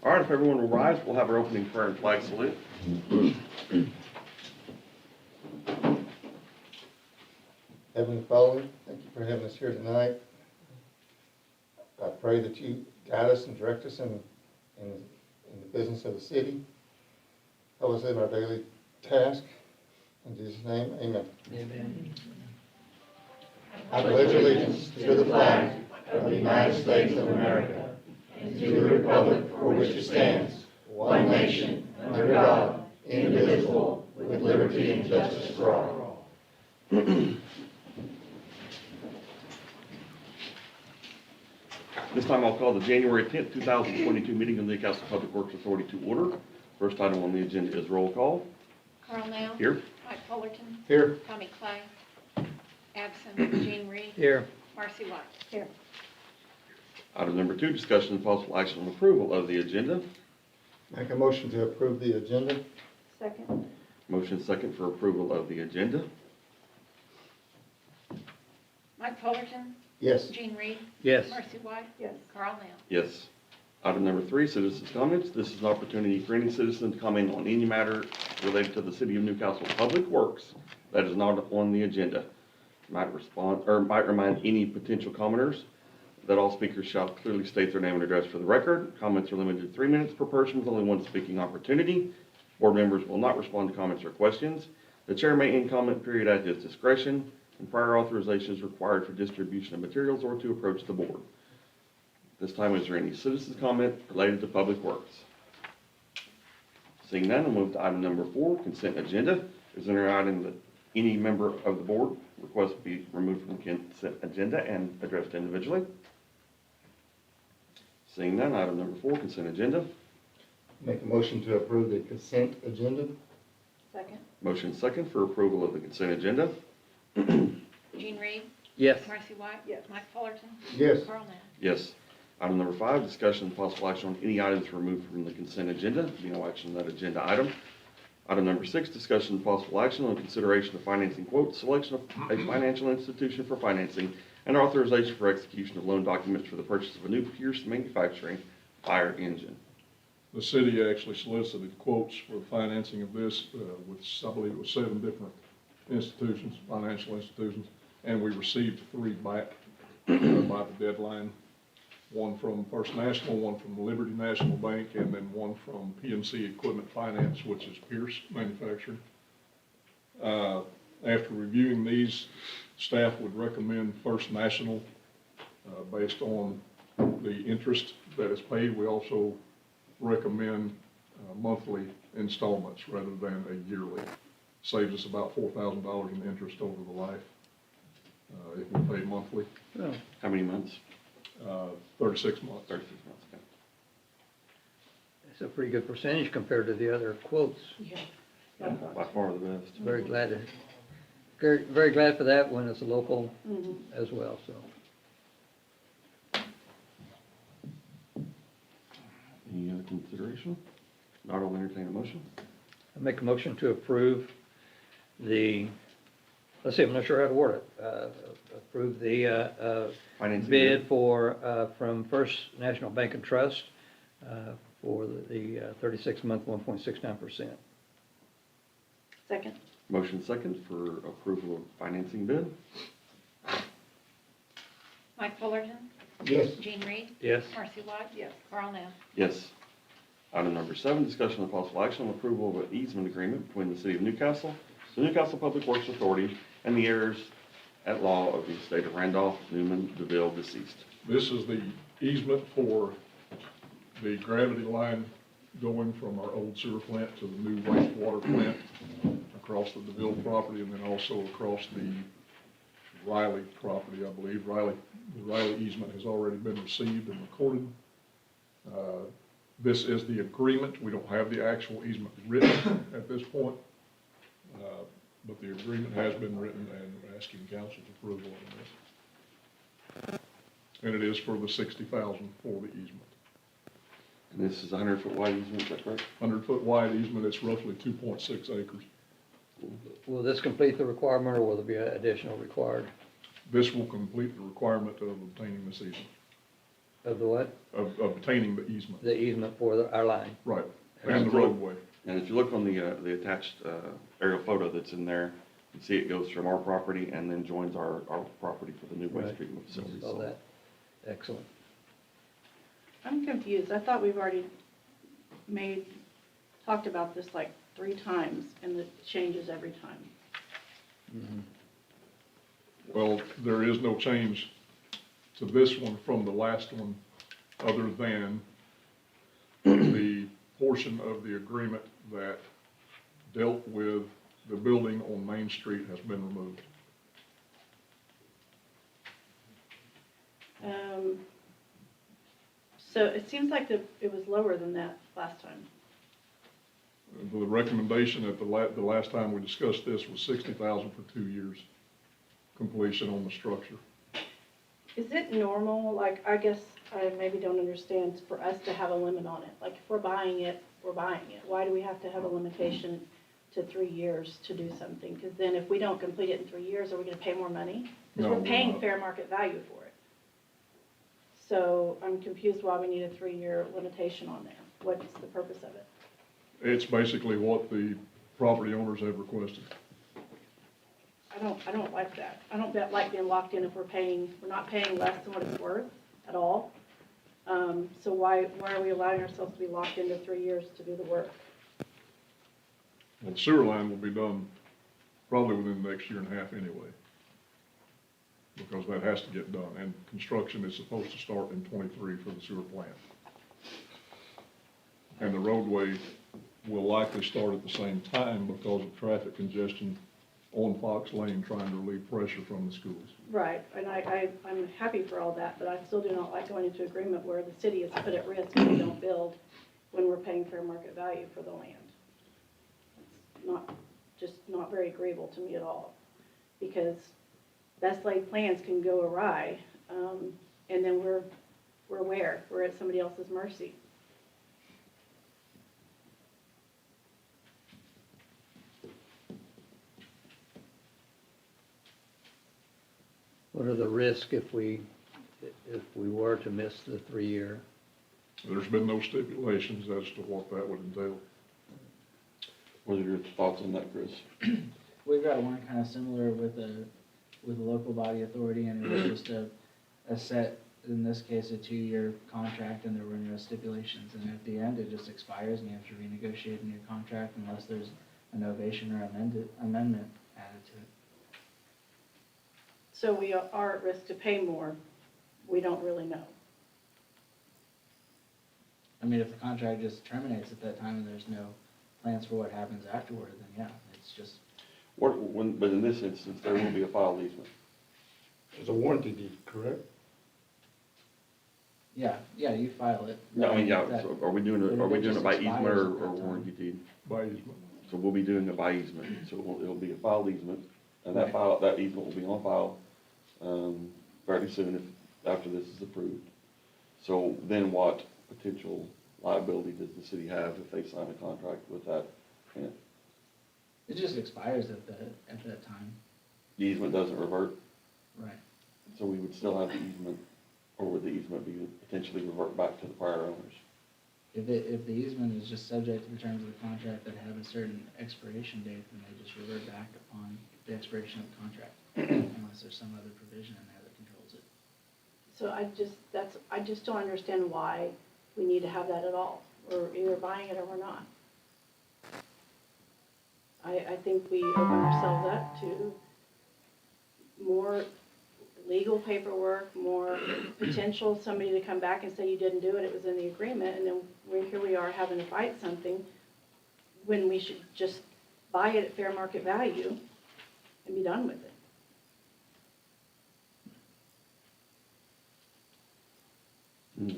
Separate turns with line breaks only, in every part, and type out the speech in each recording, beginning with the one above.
All right, if everyone will rise, we'll have our opening prayer and flag salute.
Heavenly Father, thank you for having us here tonight. I pray that you guide us and direct us in the business of the city. Help us in our daily task. In Jesus' name, amen.
Amen.
I pledge allegiance to the flag of the United States of America and to the republic for which it stands, one nation, under God, indivisible, with liberty and justice for all.
This time I'll call the January 10th, 2022 meeting of the Newcastle Public Works Authority to order. First item on the agenda is roll call.
Carl Nell.
Here.
Mike Fullerton.
Here.
Tommy Clay. Absent. Gene Reed.
Here.
Marcy White. Here.
Item number 2, discussion and possible action on approval of the agenda.
Make a motion to approve the agenda.
Second.
Motion second for approval of the agenda.
Mike Fullerton.
Yes.
Gene Reed.
Yes.
Marcy White. Yes. Carl Nell.
Yes. Item number 3, citizens' comments. This is an opportunity for any citizen to comment on any matter related to the City of Newcastle Public Works that is not on the agenda. Might remind any potential commenters that all speakers shall clearly state their name and address for the record. Comments are limited to 3 minutes per person with only one speaking opportunity. Board members will not respond to comments or questions. The chair may end comment period at his discretion, and prior authorization is required for distribution of materials or to approach the board. This time, is there any citizens' comment related to Public Works? Seeing none, we'll move to item number 4, consent agenda. Is there an item that any member of the board requests be removed from the consent agenda and addressed individually? Seeing none, item number 4, consent agenda.
Make a motion to approve the consent agenda.
Second.
Motion second for approval of the consent agenda.
Gene Reed.
Yes.
Marcy White. Yes. Mike Fullerton.
Yes.
Carl Nell.
Yes. Item number 5, discussion and possible action on any items removed from the consent agenda. Be no action on that agenda item. Item number 6, discussion and possible action on consideration of financing quotes, selection of a financial institution for financing, and authorization for execution of loan documents for the purchase of a new Pierce Manufacturing fire engine.
The city actually solicited quotes for the financing of this with, I believe it was 7 different institutions, financial institutions, and we received 3 back by the deadline. One from First National, one from Liberty National Bank, and then one from PNC Equipment Finance, which is Pierce Manufacturing. After reviewing these, staff would recommend First National based on the interest that is paid. We also recommend monthly installments rather than a yearly. Saves us about $4,000 in interest over the life if we pay monthly.
Oh,
How many months?
36 months.
36 months. Okay.
that's a pretty good percentage compared to the other quotes.
Yeah.
By far the best.
Very glad to, very glad for that one as a local as well, so.
Any other consideration? Not, I'll entertain a motion.
I make a motion to approve the, let's see, I'm not sure how to word it. Approve the
Financing
bid for, from First National Bank and Trust for the 36-month 1.69%.
Second.
Motion second for approval of financing bid.
Mike Fullerton.
Yes.
Gene Reed.
Yes.
Marcy White. Yes. Carl Nell.
Yes. Item number 7, discussion of possible action on approval of an easement agreement between the City of Newcastle, the Newcastle Public Works Authority, and the heirs at law of the estate of Randolph Newman DeVille, deceased.
This is the easement for the gravity line going from our old sewer plant to the new wastewater plant across the DeVille property, and then also across the Riley property, I believe. The Riley easement has already been received and recorded. This is the agreement. We don't have the actual easement written at this point, but the agreement has been written, and we're asking council's approval on this. And it is for the $60,000 for the easement.
And this is a 100-foot wide easement, is that correct?
100-foot wide easement, it's roughly 2.6 acres.
Will this complete the requirement, or will there be additional required?
This will complete the requirement of obtaining this easement.
Of the what?
of obtaining the easement,
The easement for our line.
right, and the roadway.
And if you look on the attached aerial photo that's in there, you can see it goes from our property and then joins our property for the new waste
Right.
treatment facility.
Saw
So
that. Excellent.
I'm confused. I thought we've already talked about this like 3 times, and it changes every time.
Well, there is no change to this one from the last one, other than the portion of the agreement that dealt with the building on Main Street has been removed.
So it seems like it was lower than that last time.
The recommendation at the last time we discussed this was 60,000 for 2 years completion on the structure.
Is it normal, like, I guess I maybe don't understand, for us to have a limit on it? Like, if we're buying it, we're buying it. Why do we have to have a limitation to 3 years to do something? Because then if we don't complete it in 3 years, are we gonna pay more money? Because
No,
we're
we're
paying
not.
fair market value for it. So I'm confused why we need a 3-year limitation on there. What's the purpose of it?
It's basically what the property owners have requested.
I don't like that. I don't like being locked in if we're not paying less than what it's worth at all. So why are we allowing ourselves to be locked into 3 years to do the work?
Well, the sewer line will be done probably within the next year and a half anyway, because that has to get done, and construction is supposed to start in '23 for the sewer plant. And the roadway will likely start at the same time because of traffic congestion on Fox Lane trying to relieve pressure from the schools.
Right, and I'm happy for all that, but I still do not like going into agreement where the city is put at risk if we don't build when we're paying fair market value for the land. It's not very agreeable to me at all, because best laid plans can go awry, and then we're at somebody else's mercy.
What are the risks if we were to miss the 3-year?
There's been no stipulations as to what that would entail.
what are your thoughts on that, Chris?
We've got one kind of similar with a local body authority, and it was just a set, in this case, a 2-year contract, and there were no stipulations. And at the end, it just expires, and you have to renegotiate a new contract unless there's a novation or amendment added to it.
So we are at risk to pay more. We don't really know.
I mean, if the contract just terminates at that time and there's no plans for what happens afterward, then yeah, it's just,
But in this instance, there will be a filed easement.
It's a warranty deed, correct?
yeah, you file it.
No, I mean, yeah,
That-
so are we doing it
just
by
expires
easement
at
or
that time.
warranty deed?
By easement.
So we'll be doing it by easement, so it'll be a filed easement, and that easement will be on file, fairly soon after this is approved. So then what potential liability does the city have if they sign a contract with that? And
It just expires at that time,
the easement doesn't revert,
right?
so we would still have the easement, or would the easement be potentially revert back to the prior owners?
If the easement is just subject to the terms of the contract that have a certain expiration date, then they just revert back upon the expiration of the contract, unless there's some other provision in there that controls it.
So I just don't understand why we need to have that at all. We're either buying it or we're not. I think we open ourselves up to more legal paperwork, more potential, somebody to come back and say you didn't do it, it was in the agreement, and then here we are having to fight something when we should just buy it at fair market value and be done with it.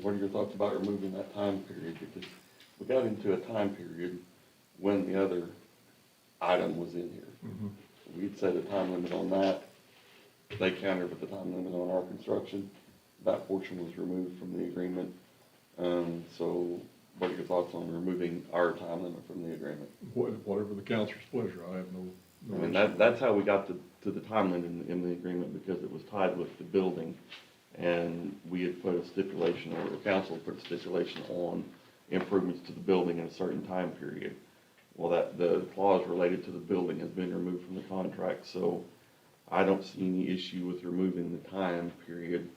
What are your thoughts about removing that time period? Because we got into a time period when the other item was in here.
Mhm.
We'd set a time limit on that. They countered with the time limit on our construction. That portion was removed from the agreement. So what are your thoughts on removing our time limit from the agreement?
Whatever the council's pleasure, I have no.
I mean, that's how we got to the time limit in the agreement, because it was tied with the building. And we had put a stipulation, or the council put a stipulation on improvements to the building in a certain time period. Well, the clause related to the building has been removed from the contract, so I don't see any issue with removing the time period,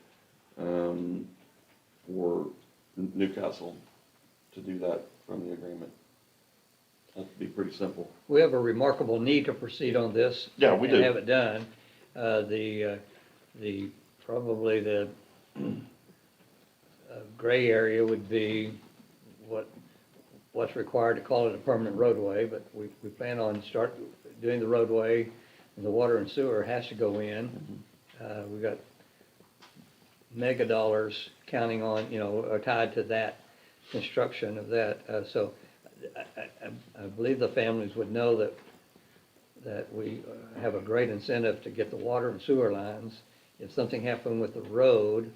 for Newcastle to do that from the agreement. That'd be pretty simple.
We have a remarkable need to proceed on this.
Yeah, we do.
And have it done. Probably the gray area would be what's required to call it a permanent roadway, but we plan on doing the roadway, and the water and sewer has to go in. We've got mega dollars counting on, are tied to that construction of that. So I believe the families would know that we have a great incentive to get the water and sewer lines. If something happened with the road,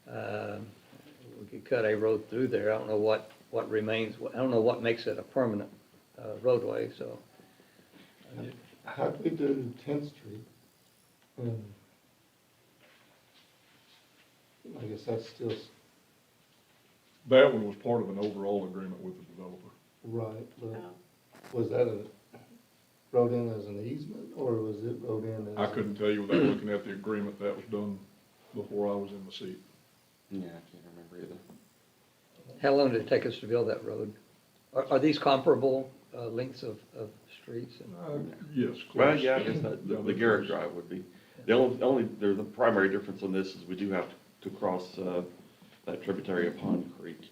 we could cut a road through there. I don't know what remains, I don't know what makes it a permanent roadway, so.
How do we do 10th Street? I guess that's still
That one was part of an overall agreement with the developer.
right, but
Oh.
was that a wrote in as an easement, or was it wrote in as?
I couldn't tell you without looking at the agreement. That was done before I was in the seat.
Yeah, I can't remember either.
How long did it take us to build that road? Are these comparable lengths of streets?
Yes.
Well,
close.
yeah, I guess the Garrett Drive would be. There's a primary difference on this is we do have to cross, that tributary of Pond Creek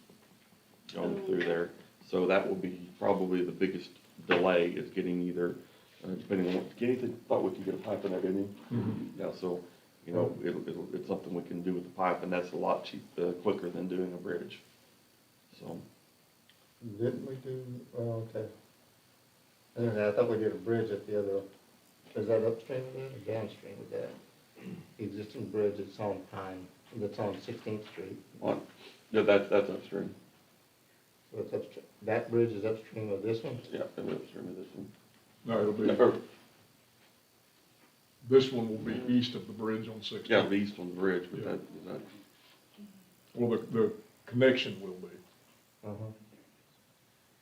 going through there. So that will be probably the biggest delay is getting either, depending on what, Kenny thought we could get a pipe in there, didn't he? Yeah, so, it's something we can do with the pipe, and that's a lot quicker than doing a bridge. So,
Didn't we do, oh, okay. Anyway, I thought we did a bridge at the other, is that upstream of that or downstream of that? The existing bridge that's on Pine, that's on 16th Street.
yeah, that's upstream.
So it's upstream, that bridge is upstream of this one?
Yeah, it's upstream of this one.
No, it'll be,
Or,
this one will be east of the bridge on 16th.
yeah, the east on the bridge, but
Yeah.
that,
Well, the connection will be,
Uh-huh.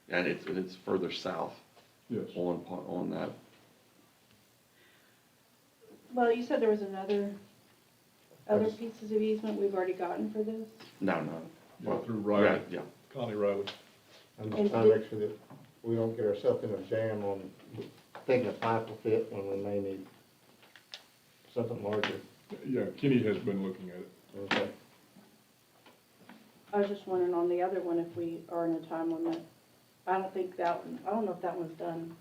and it's further south
yes.
on that.
Well, you said there was other pieces of easement we've already gotten for this?
No.
Yeah, through Riley,
Yeah,
Connie Riley.
I'm just trying to make sure that we don't get ourselves in a jam on thinking a pipe will fit when we may need something larger.
Yeah, Kenny has been looking at it.
Okay.
I was just wondering on the other one if we are in a time limit. I don't know if that one's done.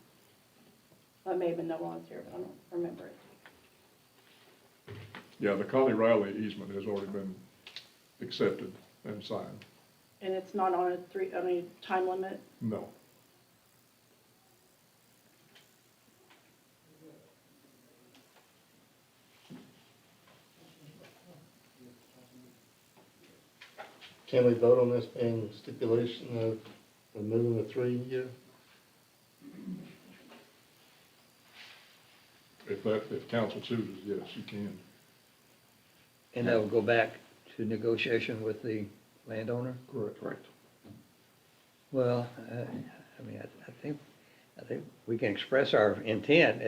That may have been no one was here, but I don't remember it.
Yeah, the Connie Riley easement has already been accepted and signed.
And it's not on a time limit?
No.
Can we vote on this being stipulation of removing the 3-year?
If council chooses, yes, you can.
And that will go back to negotiation with the landowner?
correct.
Well, I think we can express our intent.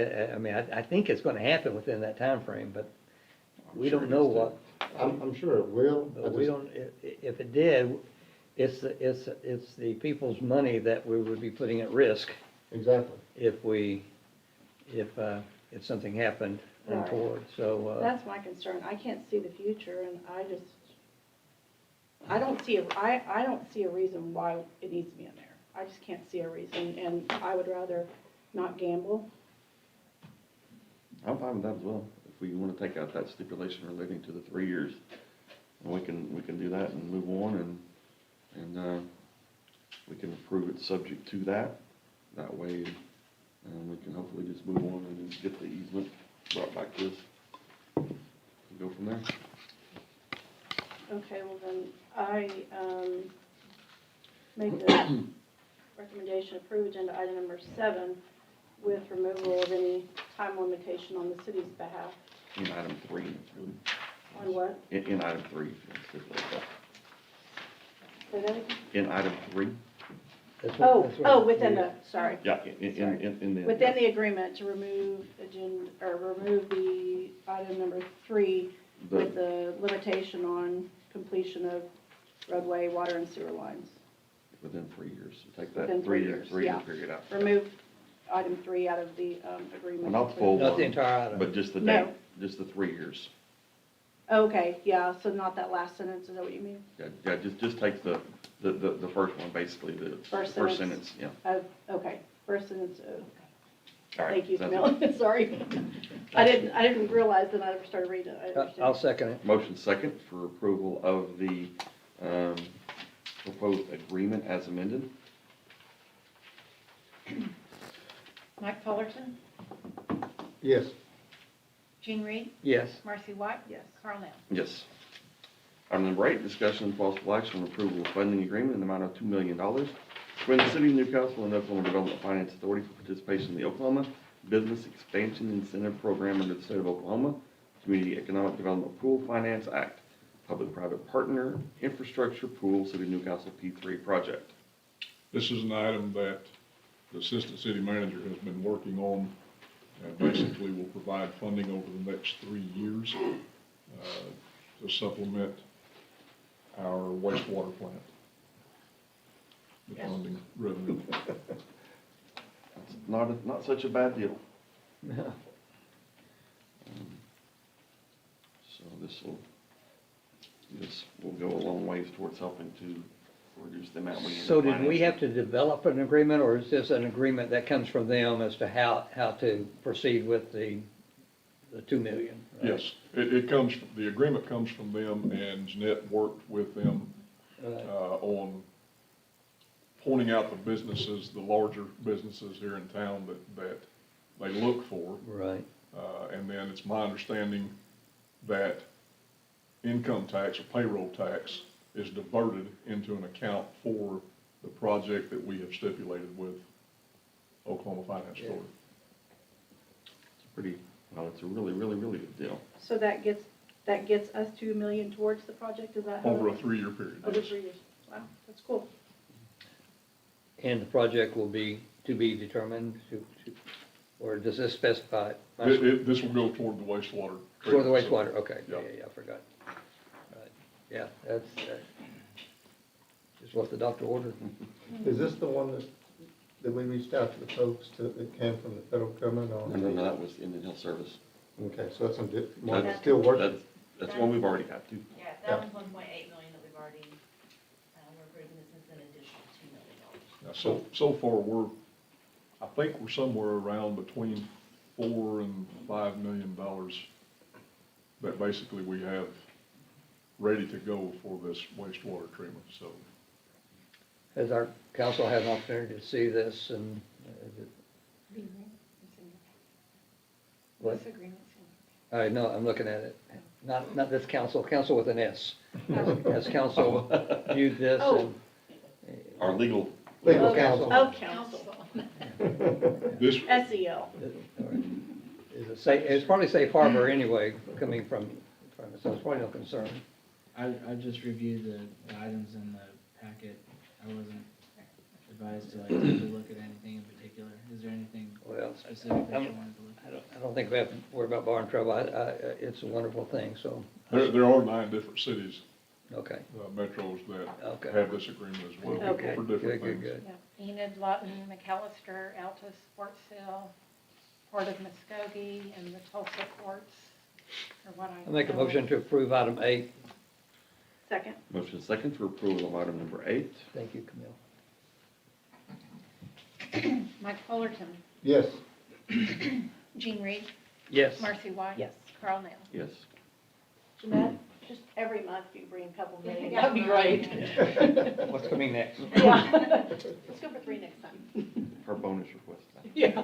I think it's gonna happen within that time frame, but we don't know what,
I'm sure it will. I
but we
just-
don't, if it did, it's the people's money that we would be putting at risk
Exactly.
if something happened
Right.
untoward, so.
That's my concern. I can't see the future, and I don't see a reason why it needs to be in there. I just can't see a reason, and I would rather not gamble.
I'm fine with that as well. If we want to take out that stipulation relating to the 3 years, we can do that and move on, and we can approve it subject to that. That way, we can hopefully just move on and just get the easement brought back to us. Go from there.
Okay, well then, I make the recommendation approve agenda item number 7 with removal of any time limitation on the city's behalf.
In item 3, it's really.
On what?
In item 3, if you want to stipulate that.
Say that again?
In item 3,
That's what- that's what-
Within the, sorry.
yeah, in the.
Within the agreement to remove remove the item number 3 with the limitation on completion of roadway, water and sewer lines.
Within 3 years, so take that
Within 3
3-year,
years,
3-year
yeah.
period out.
Remove item 3 out of the agreement.
Not the full
Not the
one,
entire item.
but just the
No.
date, just the 3 years.
Okay, yeah, so not that last sentence, is that what you mean?
Yeah, just take the first one, basically, the
First
first
sentence.
sentence, yeah.
Okay, first sentence,
All right,
thank you,
sounds
Camille, sorry. I didn't realize that I ever started reading it, I
I'll
understand.
second it.
Motion second for approval of the proposed agreement as amended.
Mike Fullerton,
Yes.
Gene Reed,
Yes.
Marcy White.
Yes.
Carl Nell.
Yes. Item number 8, discussion and possible action on approval of funding agreement in the amount of $2 million between the City of Newcastle and Oklahoma Development Finance Authority for participation in the Oklahoma Business Expansion Incentive Program under the State of Oklahoma Community Economic Development Pool Finance Act, Public-Private Partner Infrastructure Pool City of Newcastle P3 project.
This is an item that the Assistant City Manager has been working on, and basically will provide funding over the next 3 years to supplement our wastewater plant. The funding revenue.
That's not such a bad deal. So this will go a long ways towards helping to reduce the amount we end up
So did we
financing.
have to develop an agreement, or is this an agreement that comes from them as to how to proceed with the 2 million? right?
Yes, it comes, the agreement comes from them, and Jeanette worked with them
Right.
on pointing out the businesses, the larger businesses here in town that they look for.
Right.
And then it's my understanding that income tax or payroll tax is diverted into an account for the project that we have stipulated with Oklahoma Finance
Yeah.
Authority.
It's a really, really, really good deal.
So that gets us 2 million towards the project, is that how?
Over a 3-year period.
Over
yes.
3 years, wow, that's cool.
And the project will be to be determined, or does this specify?
This will go toward the wastewater.
For the
treatment
wastewater,
facility.
okay,
Yeah.
yeah, I forgot. Right. Yeah, that's just what the doctor ordered.
Is this the one that we reached out to the folks that came from the federal government on?
No, that was Indian Health Service.
Okay, so that's one
That's-
that's still working?
That's one we've already got to.
Yeah, that was 1.8 million that we've already, we're approving this as an additional $2 million.
Now, so far, I think we're somewhere around between $4 and $5 million that basically we have ready to go for this wastewater treatment, so.
Has our council had an opportunity to see this, and is it, what?
This agreement's
I know, I'm looking at it, not this council with an S. Has council viewed this
Oh.
and?
Our legal,
Legal
Oh,
counsel.
Oh, council,
This,
SEL.
Is it safe, it's probably safe harbor anyway, coming from it, so it's probably no concern.
I just reviewed the items in the packet. I wasn't advised to like take a look at anything in particular. Is there anything
Well,
specific that you wanted to look at?
I don't think we have to worry about bar and trouble, it's a wonderful thing, so,
there are 9 different cities,
okay,
metros that
Okay.
have this agreement as well
Okay.
for
good,
different
good,
things.
good.
Yeah, Enid, Lawton, McAllister, Altus, Sportsville, Port of Muskogee, and the Tulsa ports, or what I.
I'll make a
know.
motion to approve item 8.
Second,
motion second for approval of item number 8.
Thank you, Camille.
Mike Fullerton,
Yes.
Gene Reed,
Yes.
Marcy White.
Yes.
Carl Nell.
Yes.
Jeanette, just every month you bring a couple million, that'd be great.
What's coming next?
Yeah, let's go for 3 next time.
Her bonus request.
Yeah.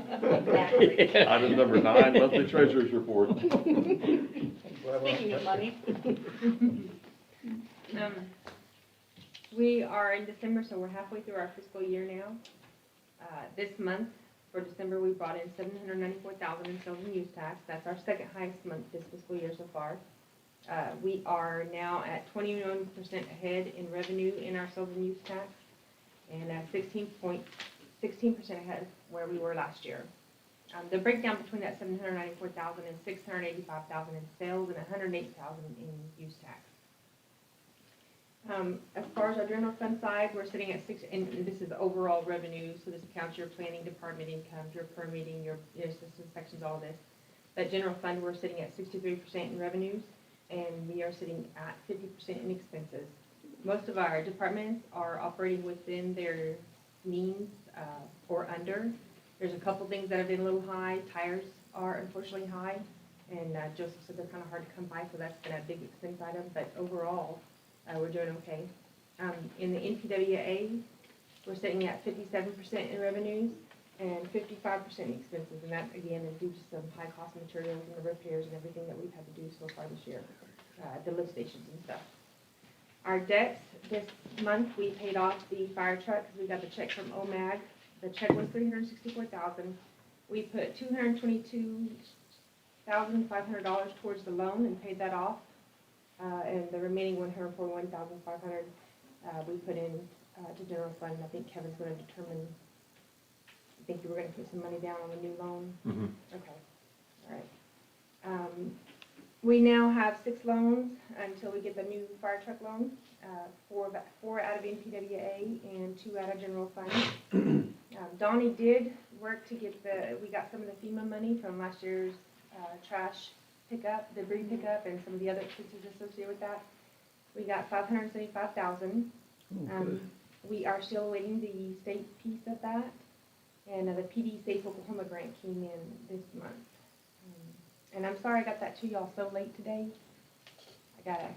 Item number 9, monthly treasurer's report.
Speaking of money.
We are in December, so we're halfway through our fiscal year now. This month, for December, we brought in $794,000 in sales and use tax. That's our second highest month this fiscal year so far. We are now at 21% ahead in revenue in our sales and use tax, and 16% ahead of where we were last year. The breakdown between that 794,000 and 685,000 in sales and 108,000 in use tax. As far as our general fund side, we're sitting at and this is overall revenue, so this accounts your planning department income, your permitting, your assistance inspections, all this. That general fund, we're sitting at 63% in revenues, and we are sitting at 50% in expenses. Most of our departments are operating within their means or under. There's a couple things that have been a little high. Tires are unfortunately high, and Joseph said they're kind of hard to come by, so that's been a big expense item, but overall, we're doing okay. In the NPWA, we're sitting at 57% in revenues and 55% in expenses, and that, again, is due to some high-cost materials and the repairs and everything that we've had to do so far this year, the lift stations and stuff. Our debts, this month, we paid off the fire truck because we got the check from OMAG. The check was $364,000. We put $222,500 towards the loan and paid that off. And the remaining $141,500 we put in to general fund. I think Kevin's going to determine. I think you were going to put some money down on the new loan.
Mm-hmm.
Okay, all right. We now have 6 loans until we get the new fire truck loan. 4 out of NPWA and 2 out of general fund. Donnie did work to get we got some of the FEMA money from last year's trash pickup, debris pickup, and some of the other expenses associated with that. We got $575,000. We are still awaiting the state piece of that, and the PD Safe Oklahoma grant came in this month. And I'm sorry I got that to y'all so late today. I got a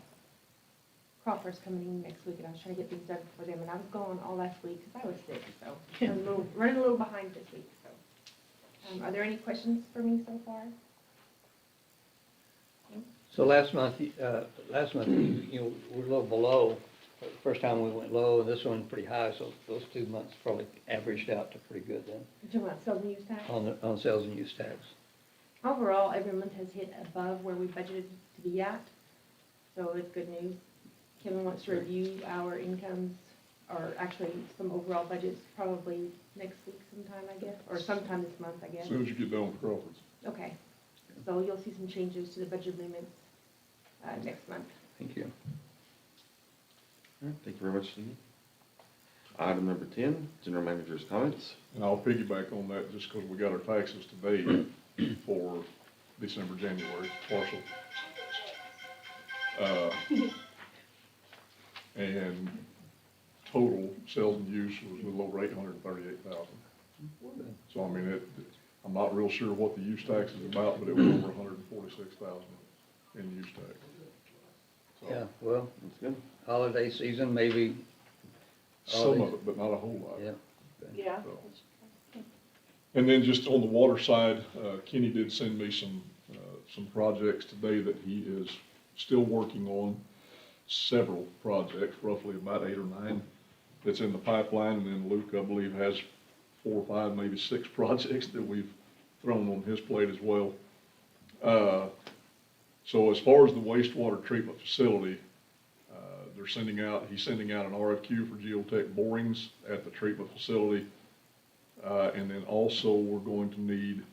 Crawford's coming in next week, and I was trying to get things done for them, and I was gone all last week because I was sick, so I'm running a little behind this week. So, are there any questions for me so far?
So last month, you know, we're a little below. First time we went low, and this one pretty high, so those 2 months probably averaged out to pretty good then.
You're talking about sales and use tax?
On sales and use tax.
Overall, every month has hit above where we budgeted to be at, so it's good news. Kevin wants to review our incomes, or actually some overall budgets, probably next week sometime, I guess, or sometime this month, I guess.
As soon as you get done with Crawford's.
Okay, so you'll see some changes to the budget amendments next month.
Thank you.
All right, thank you very much, Steve. Item number 10, general manager's comments.
And I'll piggyback on that just because we got our taxes today for December, January, partial. And total sales and use was a little over 838,000. So I mean, I'm not real sure what the use tax is about, but it was over 146,000 in use tax. So,
Yeah, well,
That's good.
holiday season, maybe.
some of it, but not a whole lot.
Yeah.
Yeah.
So. And then just on the water side, Kenny did send me some projects today that he is still working on. Several projects, roughly about 8 or 9 that's in the pipeline, and then Luke, I believe, has 4 or 5, maybe 6 projects that we've thrown on his plate as well. So as far as the wastewater treatment facility, he's sending out an RFQ for geotech borings at the treatment facility. And then also we're going to need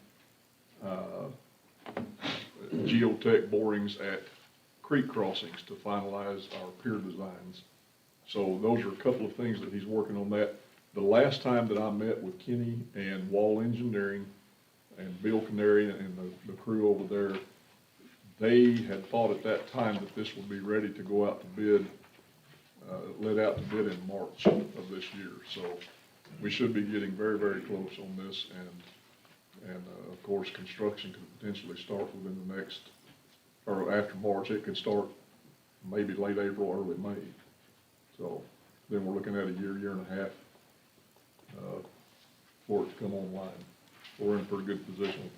geotech borings at creek crossings to finalize our pier designs. So those are a couple of things that he's working on that. The last time that I met with Kenny and Wall Engineering and Bill Canary and the crew over there, they had thought at that time that this would be ready to go out to bid, let out to bid in March of this year. So we should be getting very, very close on this, and of course, construction could potentially start within the next, or after March. It could start maybe late April, early May. So then we're looking at a year and a half for it to come online. We're in a pretty good position with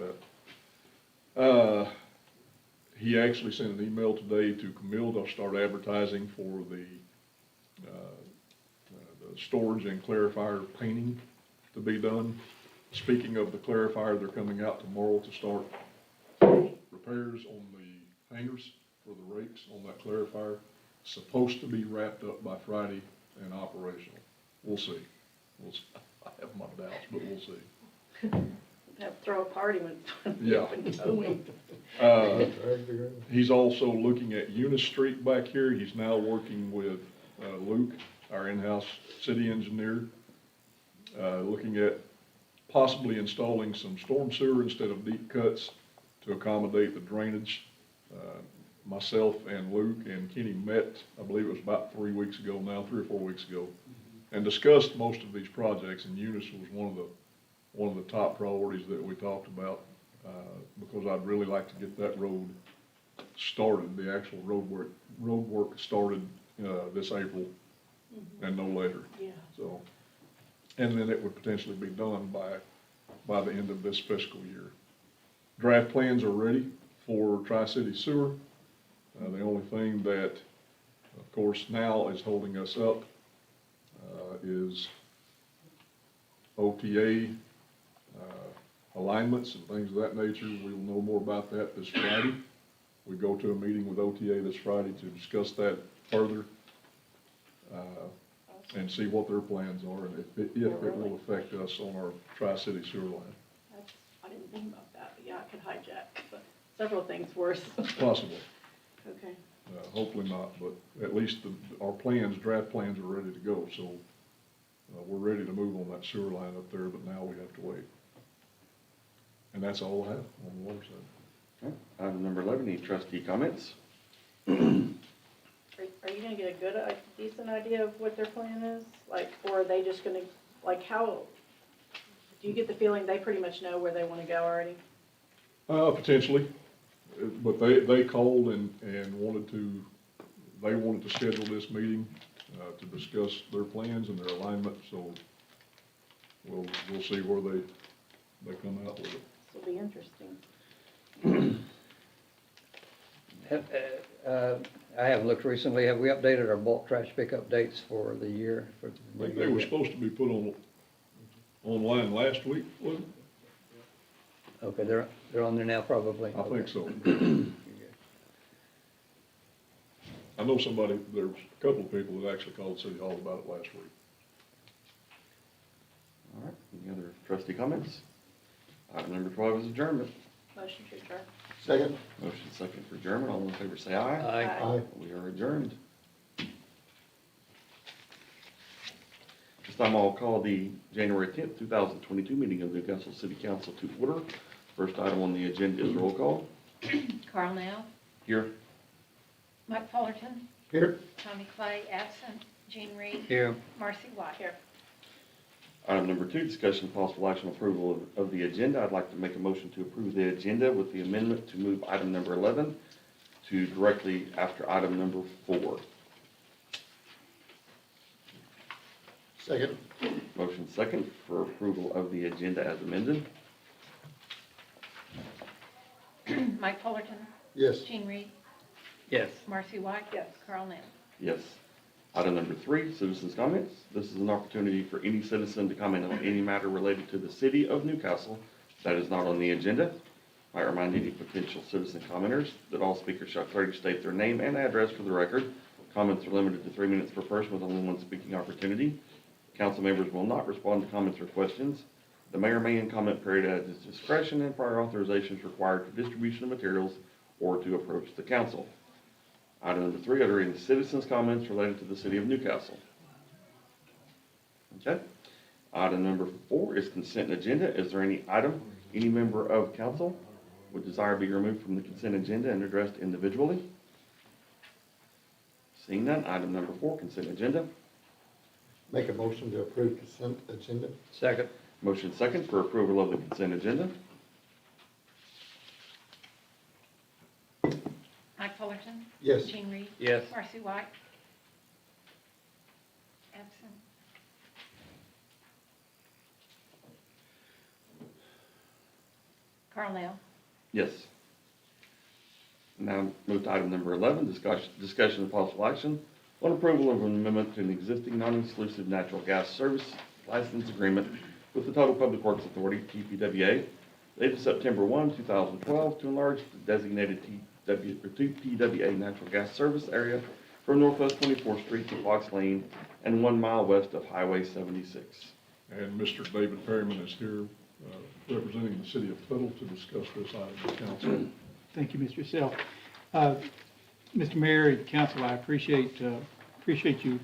that. He actually sent an email today to Camille to start advertising for the storage and clarifier painting to be done. Speaking of the clarifier, they're coming out tomorrow to start repairs on the hangars for the rakes on that clarifier. Supposed to be wrapped up by Friday and operational. We'll see. I have my doubts, but we'll see.
Have to throw a party when it's
Yeah.
up and going.
He's also looking at Eunice Street back here. He's now working with Luke, our in-house city engineer, looking at possibly installing some storm sewer instead of deep cuts to accommodate the drainage. Myself and Luke and Kenny met, I believe it was about 3 weeks ago now, 3 or 4 weeks ago, and discussed most of these projects, and Eunice was one of the top priorities that we talked about, because I'd really like to get that road started, the actual road work started, this April and no later.
Yeah.
So, and then it would potentially be done by the end of this fiscal year. Draft plans are ready for Tri-City Sewer. The only thing that, of course, now is holding us up, is OTA, alignments and things of that nature. We'll know more about that this Friday. We go to a meeting with OTA this Friday to discuss that further, and see what their plans are and if it will affect us on our Tri-City sewer line.
I didn't think about that, but yeah, it could hijack several things worse.
Possibly.
Okay.
Hopefully not, but at least our draft plans are ready to go, so we're ready to move on that sewer line up there, but now we have to wait. And that's all I have on the water side.
Okay. Item number 11, any trustee comments?
Are you gonna get a decent idea of what their plan is? Like, or are they just gonna, like, how, do you get the feeling they pretty much know where they wanna go already?
Potentially, but they called and wanted to schedule this meeting, to discuss their plans and their alignment, so we'll see where they come out with it.
This will be interesting.
I haven't looked recently. Have we updated our bulk trash pickup dates for the year?
I think they were supposed to be put online last week, wasn't it?
Okay, they're on there now probably?
I think so. I know there's a couple of people that actually called City Hall about it last week.
All right, any other trustee comments? Item number 12 is adjournment.
Motion to adjourn.
Second?
Motion second for adjournment. All in favor say aye.
Aye.
Aye.
We are adjourned. This time I'll call the January 10th, 2022 meeting of Newcastle City Council to order. First item on the agenda is roll call.
Carl Nell,
Here.
Mike Fullerton,
Here?
Tommy Clay, absent, Jean Reed,
Here.
Marcy White.
Here.
Item number 2, discussion of possible action approval of the agenda. I'd like to make a motion to approve the agenda with the amendment to move item number 11 to directly after item number 4.
Second?
Motion second for approval of the agenda as amended.
Mike Fullerton,
Yes.
Jean Reed,
Yes.
Marcy White.
Yes.
Carl Nell.
Yes. Item number 3, citizens' comments. This is an opportunity for any citizen to comment on any matter related to the city of Newcastle that is not on the agenda. I remind any potential citizen commenters that all speakers shall clearly state their name and address for the record. Comments are limited to 3 minutes per person with only one speaking opportunity. Council members will not respond to comments or questions. The mayor may end comment period at his discretion, and prior authorization is required for distribution of materials or to approach the council. Item number 3, are there any citizens' comments related to the city of Newcastle? Okay. Item number 4 is consent agenda. Is there any item any member of council would desire to be removed from the consent agenda and addressed individually? Seeing none, item number 4, consent agenda.
Make a motion to approve consent agenda?
Second.
Motion second for approval of the consent agenda.
Mike Fullerton,
Yes.
Jean Reed,
Yes.
Marcy White. Absent. Carl Nell.
Yes. Now move to item number 11, discussion of possible action on approval of an amendment to an existing non-exclusive natural gas service license agreement with the Total Public Works Authority, TPWA, dated September 1, 2012, to enlarge the designated TPWA natural gas service area from Northwest 24th Street to Fox Lane and 1 mile west of Highway 76.
And Mr. David Perryman is here representing the city of Tuttle to discuss this item with council.
Thank you, Mr. Self. Mr. Mayor and council, I appreciate you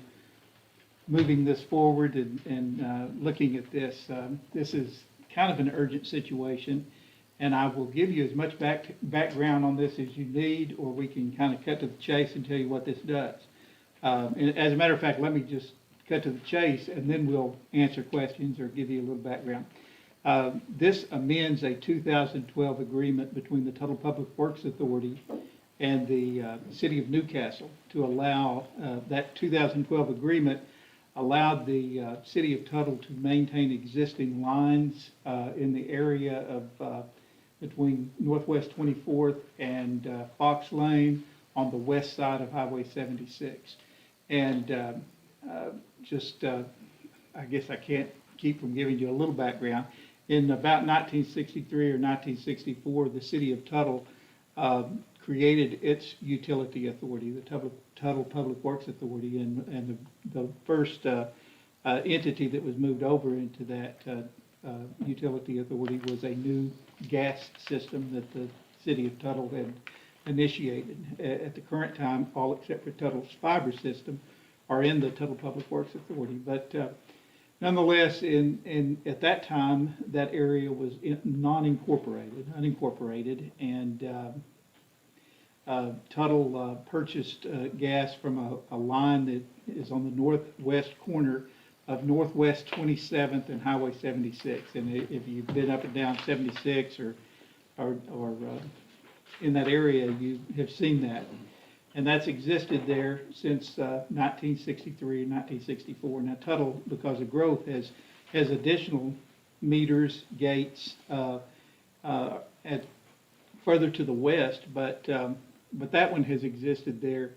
moving this forward and looking at this. This is kind of an urgent situation, and I will give you as much background on this as you need, or we can kind of cut to the chase and tell you what this does. And as a matter of fact, let me just cut to the chase, and then we'll answer questions or give you a little background. This amends a 2012 agreement between the Tuttle Public Works Authority and the City of Newcastle to allow, that 2012 agreement allowed the City of Tuttle to maintain existing lines in the area of between Northwest 24th and Fox Lane on the west side of Highway 76. And I guess I can't keep from giving you a little background. In about 1963 or 1964, the City of Tuttle created its utility authority, the Tuttle Public Works Authority, and the first entity that was moved over into that utility authority was a new gas system that the City of Tuttle had initiated. At the current time, all except for Tuttle's fiber system are in the Tuttle Public Works Authority. But nonetheless, at that time, that area was unincorporated, and Tuttle purchased gas from a line that is on the northwest corner of Northwest 27th and Highway 76. And if you've been up and down 76 or in that area, you have seen that. And that's existed there since 1963 and 1964. Now Tuttle, because of growth, has additional meters, gates further to the west, but that one has existed there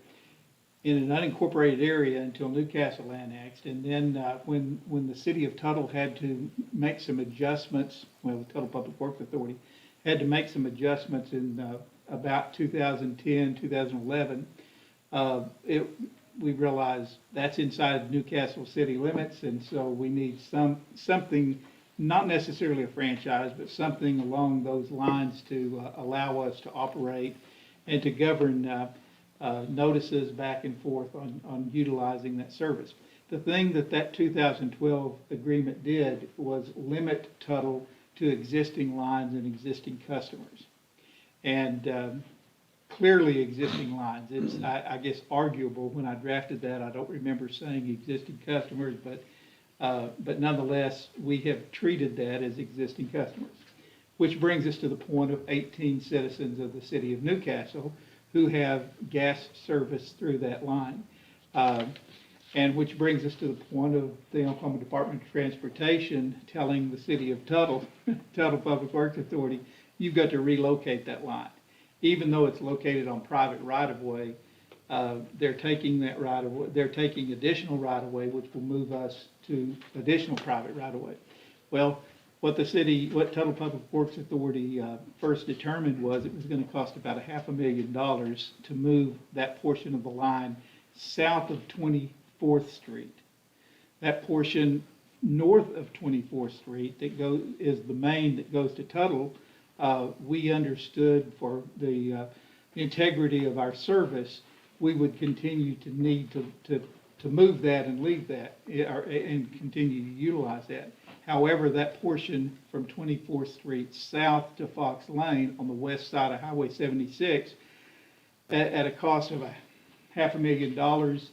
in an unincorporated area until Newcastle annexed. And then when the City of Tuttle had to make some adjustments, well, the Tuttle Public Works Authority had to make some adjustments in about 2010, 2011, we realized that's inside Newcastle city limits, and so we need something, not necessarily a franchise, but something along those lines to allow us to operate and to govern notices back and forth on utilizing that service. The thing that 2012 agreement did was limit Tuttle to existing lines and existing customers. And clearly existing lines. It's, I guess, arguable. When I drafted that, I don't remember saying existing customers, but nonetheless, we have treated that as existing customers. Which brings us to the point of 18 citizens of the City of Newcastle who have gas service through that line. And which brings us to the point of the Oklahoma Department of Transportation telling the City of Tuttle, Tuttle Public Works Authority, you've got to relocate that line. Even though it's located on private right-of-way, they're taking that right-of-way, they're taking additional right-of-way, which will move us to additional private right-of-way. Well, what Tuttle Public Works Authority first determined was it was going to cost about $500,000 to move that portion of the line south of 24th Street. That portion north of 24th Street is the main that goes to Tuttle. We understood for the integrity of our service, we would continue to need to move that and leave that and continue to utilize that. However, that portion from 24th Street south to Fox Lane on the west side of Highway 76, at a cost of $500,000,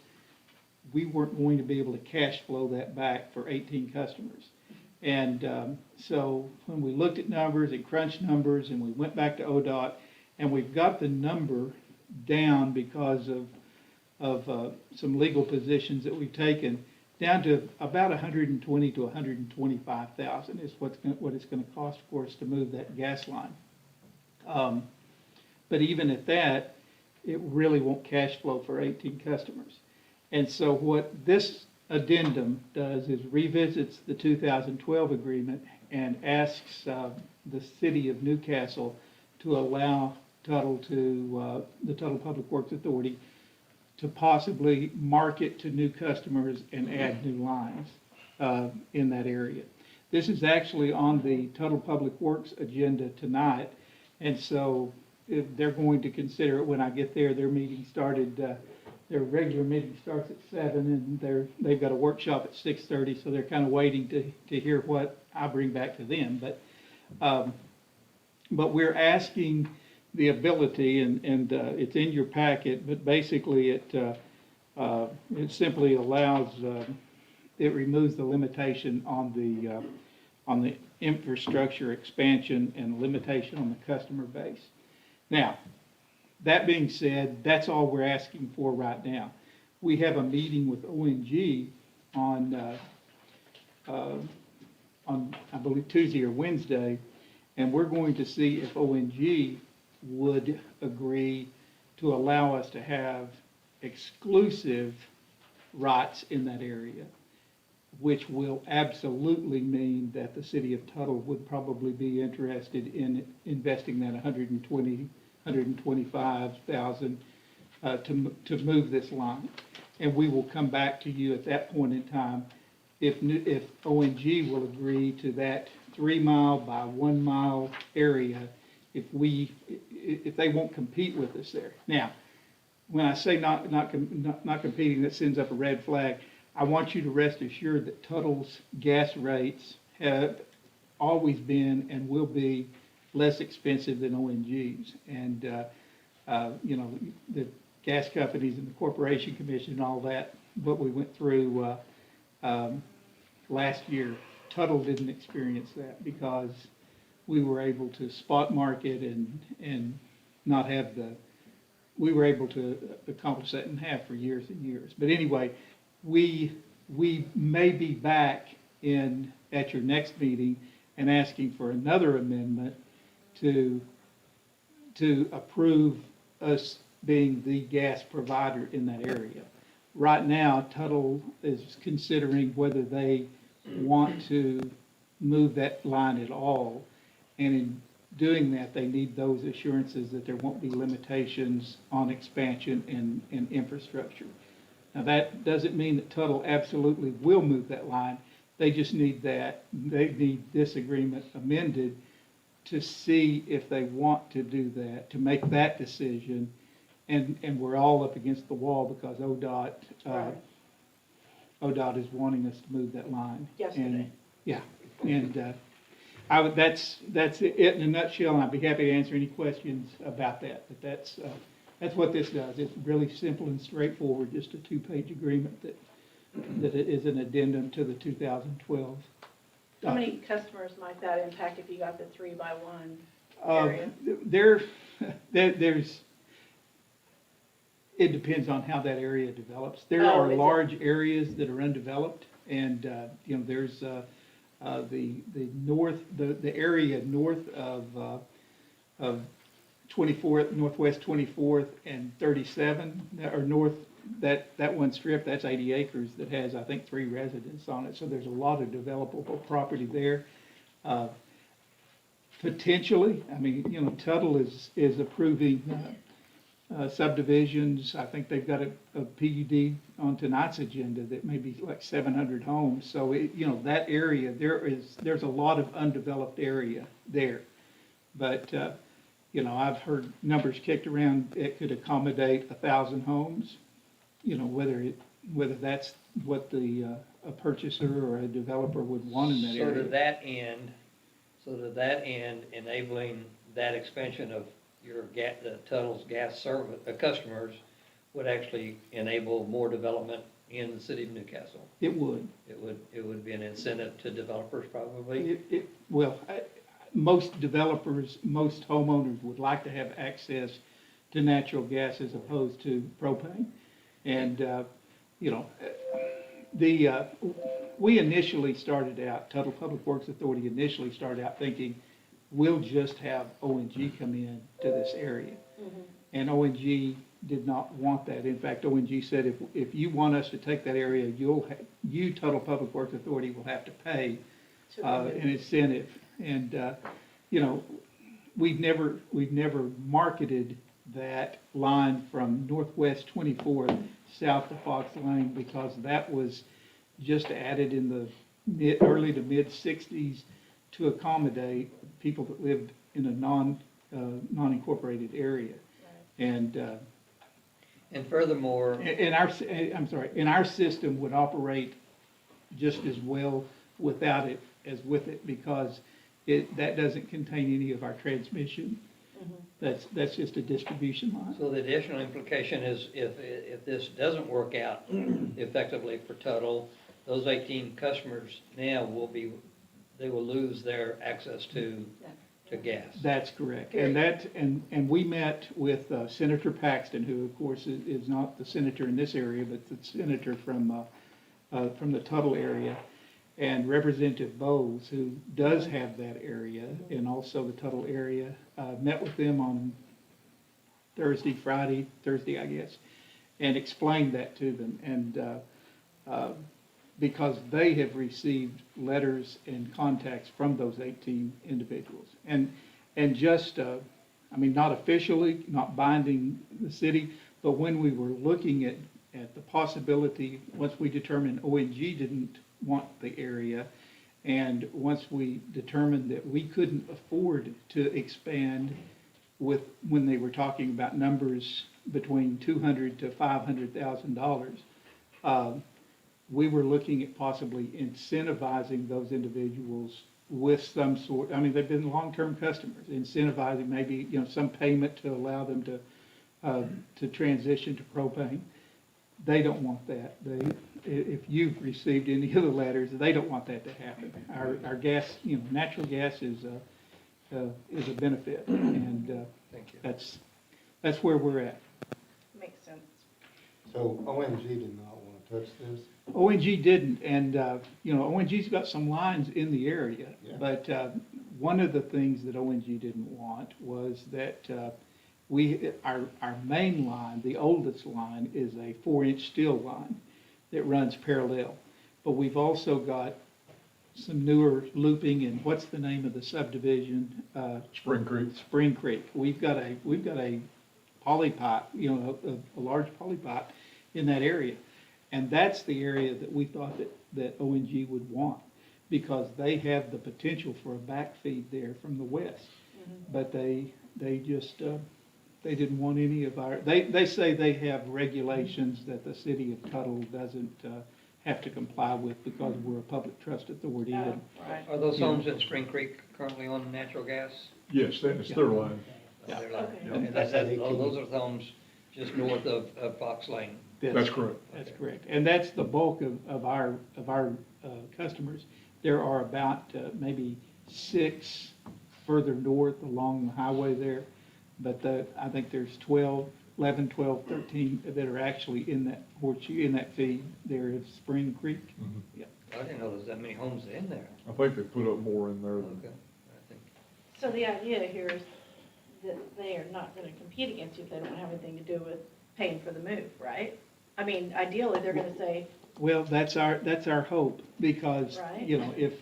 we weren't going to be able to cash flow that back for 18 customers. And so when we looked at numbers and crunched numbers, and we went back to ODOT, and we've got the number down because of some legal positions that we've taken, down to about $120,000 to $125,000 is what it's going to cost for us to move that gas line. But even at that, it really won't cash flow for 18 customers. And so what this addendum does is revisits the 2012 agreement and asks the City of Newcastle to allow Tuttle to, the Tuttle Public Works Authority to possibly market to new customers and add new lines, in that area. This is actually on the Tuttle Public Works agenda tonight, and so if they're going to consider it when I get there. Their meeting started, their regular meeting starts at 7, and they've got a workshop at 6:30, so they're kind of waiting to hear what I bring back to them. But we're asking the ability, and it's in your packet, but basically it simply allows, it removes the limitation on the infrastructure expansion and limitation on the customer base. Now, that being said, that's all we're asking for right now. We have a meeting with ONG on, I believe, Tuesday or Wednesday, and we're going to see if ONG would agree to allow us to have exclusive rights in that area, which will absolutely mean that the city of Tuttle would probably be interested in investing that $125,000 to move this line. And we will come back to you at that point in time if ONG will agree to that 3-mile by 1-mile area, if they won't compete with us there. Now, when I say not competing, that sends up a red flag. I want you to rest assured that Tuttle's gas rates have always been and will be less expensive than ONG's. And, the gas companies and the Corporation Commission and all that, what we went through last year, Tuttle didn't experience that because we were able to spot market and not have we were able to accomplish that in half for years and years. But anyway, we may be back at your next meeting and asking for another amendment to approve us being the gas provider in that area. Right now, Tuttle is considering whether they want to move that line at all. And in doing that, they need those assurances that there won't be limitations on expansion and infrastructure. Now, that doesn't mean that Tuttle absolutely will move that line. They just need they need this agreement amended to see if they want to do that, to make that decision. And we're all up against the wall because ODOT, ODOT is wanting us to move that line.
Yesterday.
And, yeah, and that's it in a nutshell, and I'd be happy to answer any questions about that. But that's what this does. It's really simple and straightforward, just a 2-page agreement that it is an addendum to the 2012.
How many customers might that impact if you got the 3-by-1 area?
It depends on how that area develops. There
Oh,
are
is it?
large areas that are undeveloped, and there's the area north of 24th, Northwest 24th and 37, or north, that one strip, that's 80 acres that has, I think, 3 residents on it. So there's a lot of developable property there. Potentially, I mean, Tuttle is approving subdivisions. I think they've got a PUD on tonight's agenda that may be like 700 homes. So, that area, there's a lot of undeveloped area there. But, I've heard numbers kicked around, it could accommodate 1,000 homes. Whether that's what a purchaser or a developer would want in that
So
area.
to that end, enabling that expansion of the Tuttle's gas service, customers would actually enable more development in the city of Newcastle.
It would.
It would be an incentive to developers probably.
Most developers, most homeowners would like to have access to natural gas as opposed to propane. And, we initially started out, Tuttle Public Works Authority initially started out thinking, we'll just have ONG come in to this area.
Mm-hmm.
And ONG did not want that. In fact, ONG said, if you want us to take that area, you, Tuttle Public Works Authority, will have to pay an incentive. And, we've never marketed that line from Northwest 24th south to Fox Lane because that was just added in the early to mid-60s to accommodate people that lived in a non-incorporated area. And,
And furthermore,
and our system would operate just as well without it as with it because that doesn't contain any of our transmission. That's just a distribution line.
so the additional implication is if this doesn't work out effectively for Tuttle, those 18 customers now they will lose their access to gas.
That's correct. And we met with Senator Paxton, who of course is not the senator in this area, but the senator from the Tuttle area, and Representative Bowles, who does have that area, and also the Tuttle area. Met with them on Thursday, I guess, and explained that to them. And because they have received letters and contacts from those 18 individuals. And just, not officially, not binding the city, but when we were looking at the possibility, once we determined ONG didn't want the area, and once we determined that we couldn't afford to expand when they were talking about numbers between $200,000 to $500,000, we were looking at possibly incentivizing those individuals with some sort, they've been long-term customers, incentivizing maybe, some payment to allow them to transition to propane. They don't want that. If you've received any of the letters, they don't want that to happen. Our gas, natural gas is a benefit, and
Thank you.
that's where we're at.
Makes sense.
So ONG did not want to touch this?
ONG didn't, and, ONG's got some lines in the area,
Yeah.
but one of the things that ONG didn't want was that our main line, the oldest line, is a 4-inch steel line that runs parallel. But we've also got some newer looping, and what's the name of the subdivision?
Spring Creek.
Spring Creek. We've got a poly pipe, a large poly pipe in that area. And that's the area that we thought that ONG would want, because they have the potential for a backfeed there from the west. But they just, they didn't want any of they say they have regulations that the city of Tuttle doesn't have to comply with because we're a public trust authority. And
Right.
Are those homes in Spring Creek currently on natural gas?
Yes, it's their line.
Yeah.
They're like-
Okay.
And those are the homes just north of Fox Lane.
That's correct.
That's correct. And that's the bulk of our customers. There are about maybe 6 further north along the highway there. But I think there's 11, 12, 13 that are actually in that horseshoe, in that feed there at Spring Creek.
Mhm.
Yeah.
I didn't know there's that many homes in there.
I think they put up more in there than.
Okay. I think
So the idea here is that they are not gonna compete against you if they don't have anything to do with paying for the move, right? Ideally, they're gonna say,
Well, that's our hope, because,
Right.
If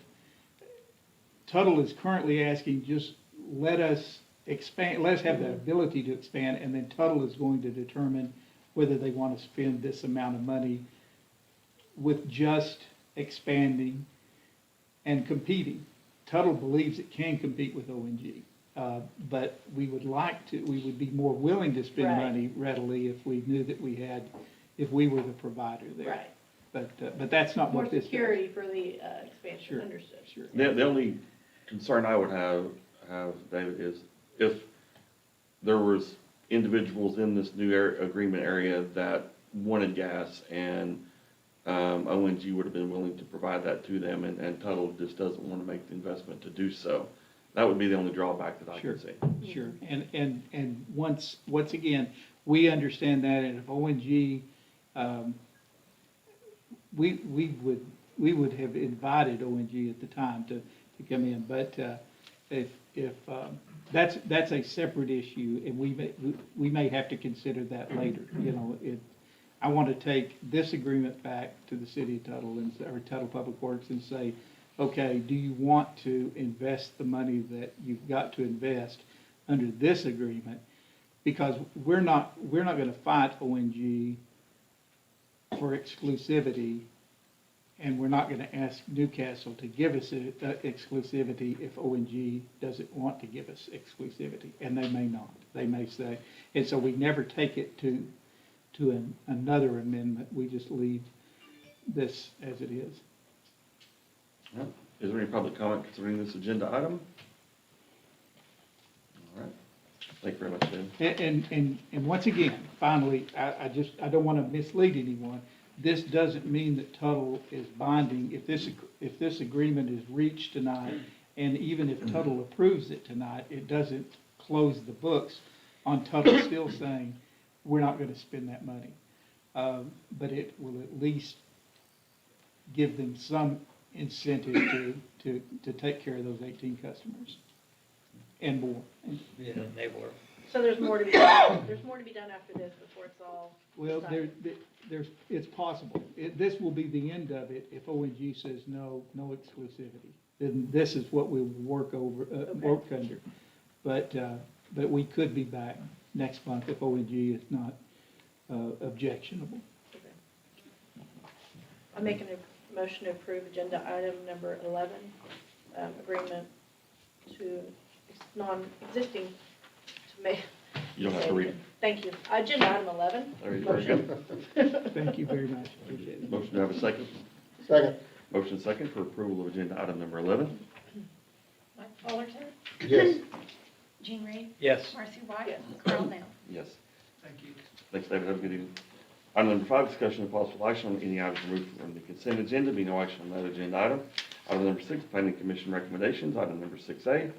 Tuttle is currently asking, just let us expand, let us have the ability to expand, and then Tuttle is going to determine whether they want to spend this amount of money with just expanding and competing. Tuttle believes it can compete with ONG, but we would be more willing to spend
Right.
money readily if we knew that if we were the provider there.
right,
But that's not
more
what this does.
security for the expansion,
Sure,
understood.
sure.
The only concern I would have, David, is if there was individuals in this new agreement area that wanted gas, and ONG would have been willing to provide that to them, and Tuttle just doesn't want to make the investment to do so. That would be the only drawback that I
Sure.
could see.
Sure, and once again, we understand that, and if ONG, we would have invited ONG at the time to come in, but if that's a separate issue, and we may have to consider that later. I want to take this agreement back to the city of Tuttle or Tuttle Public Works and say, okay, do you want to invest the money that you've got to invest, under this agreement, because we're not gonna fight ONG for exclusivity, and we're not gonna ask Newcastle to give us exclusivity if ONG doesn't want to give us exclusivity, and they may not, they may say. And so we never take it to another amendment, we just leave this as it is.
All right. Is there any public comment concerning this agenda item? All right. Thank you very much, David.
And once again, finally, I don't want to mislead anyone. This doesn't mean that Tuttle is binding. If this agreement is reached tonight, and even if Tuttle approves it tonight, it doesn't close the books on Tuttle still saying, we're not going to spend that money. But it will at least give them some incentive to take care of those 18 customers and more.
Yeah, enabler.
So there's more to be done, there's more to be done after this before it's all
Well,
decided.
it's possible. This will be the end of it if ONG says no exclusivity. Then this is what we will work under. But we could be back next month if ONG is not objectionable.
I'm making a motion to approve agenda item number 11, agreement to non-existing, to make.
You don't have to read it.
Thank you. Agenda item 11.
There you go.
Thank you very much. Appreciate it.
Motion to have a second.
Second.
Motion second for approval of agenda item number 11.
Mike Fullerton,
Yes.
Jean Reed,
Yes.
Marcy White,
Yes.
Carl Nell.
Yes.
Thank you.
Thanks, David. Have a good evening. Item number 5, discussion of possible action on any items removed from the consent agenda. Be no action on that agenda item. Item number 6, planning commission recommendations. Item number 6A,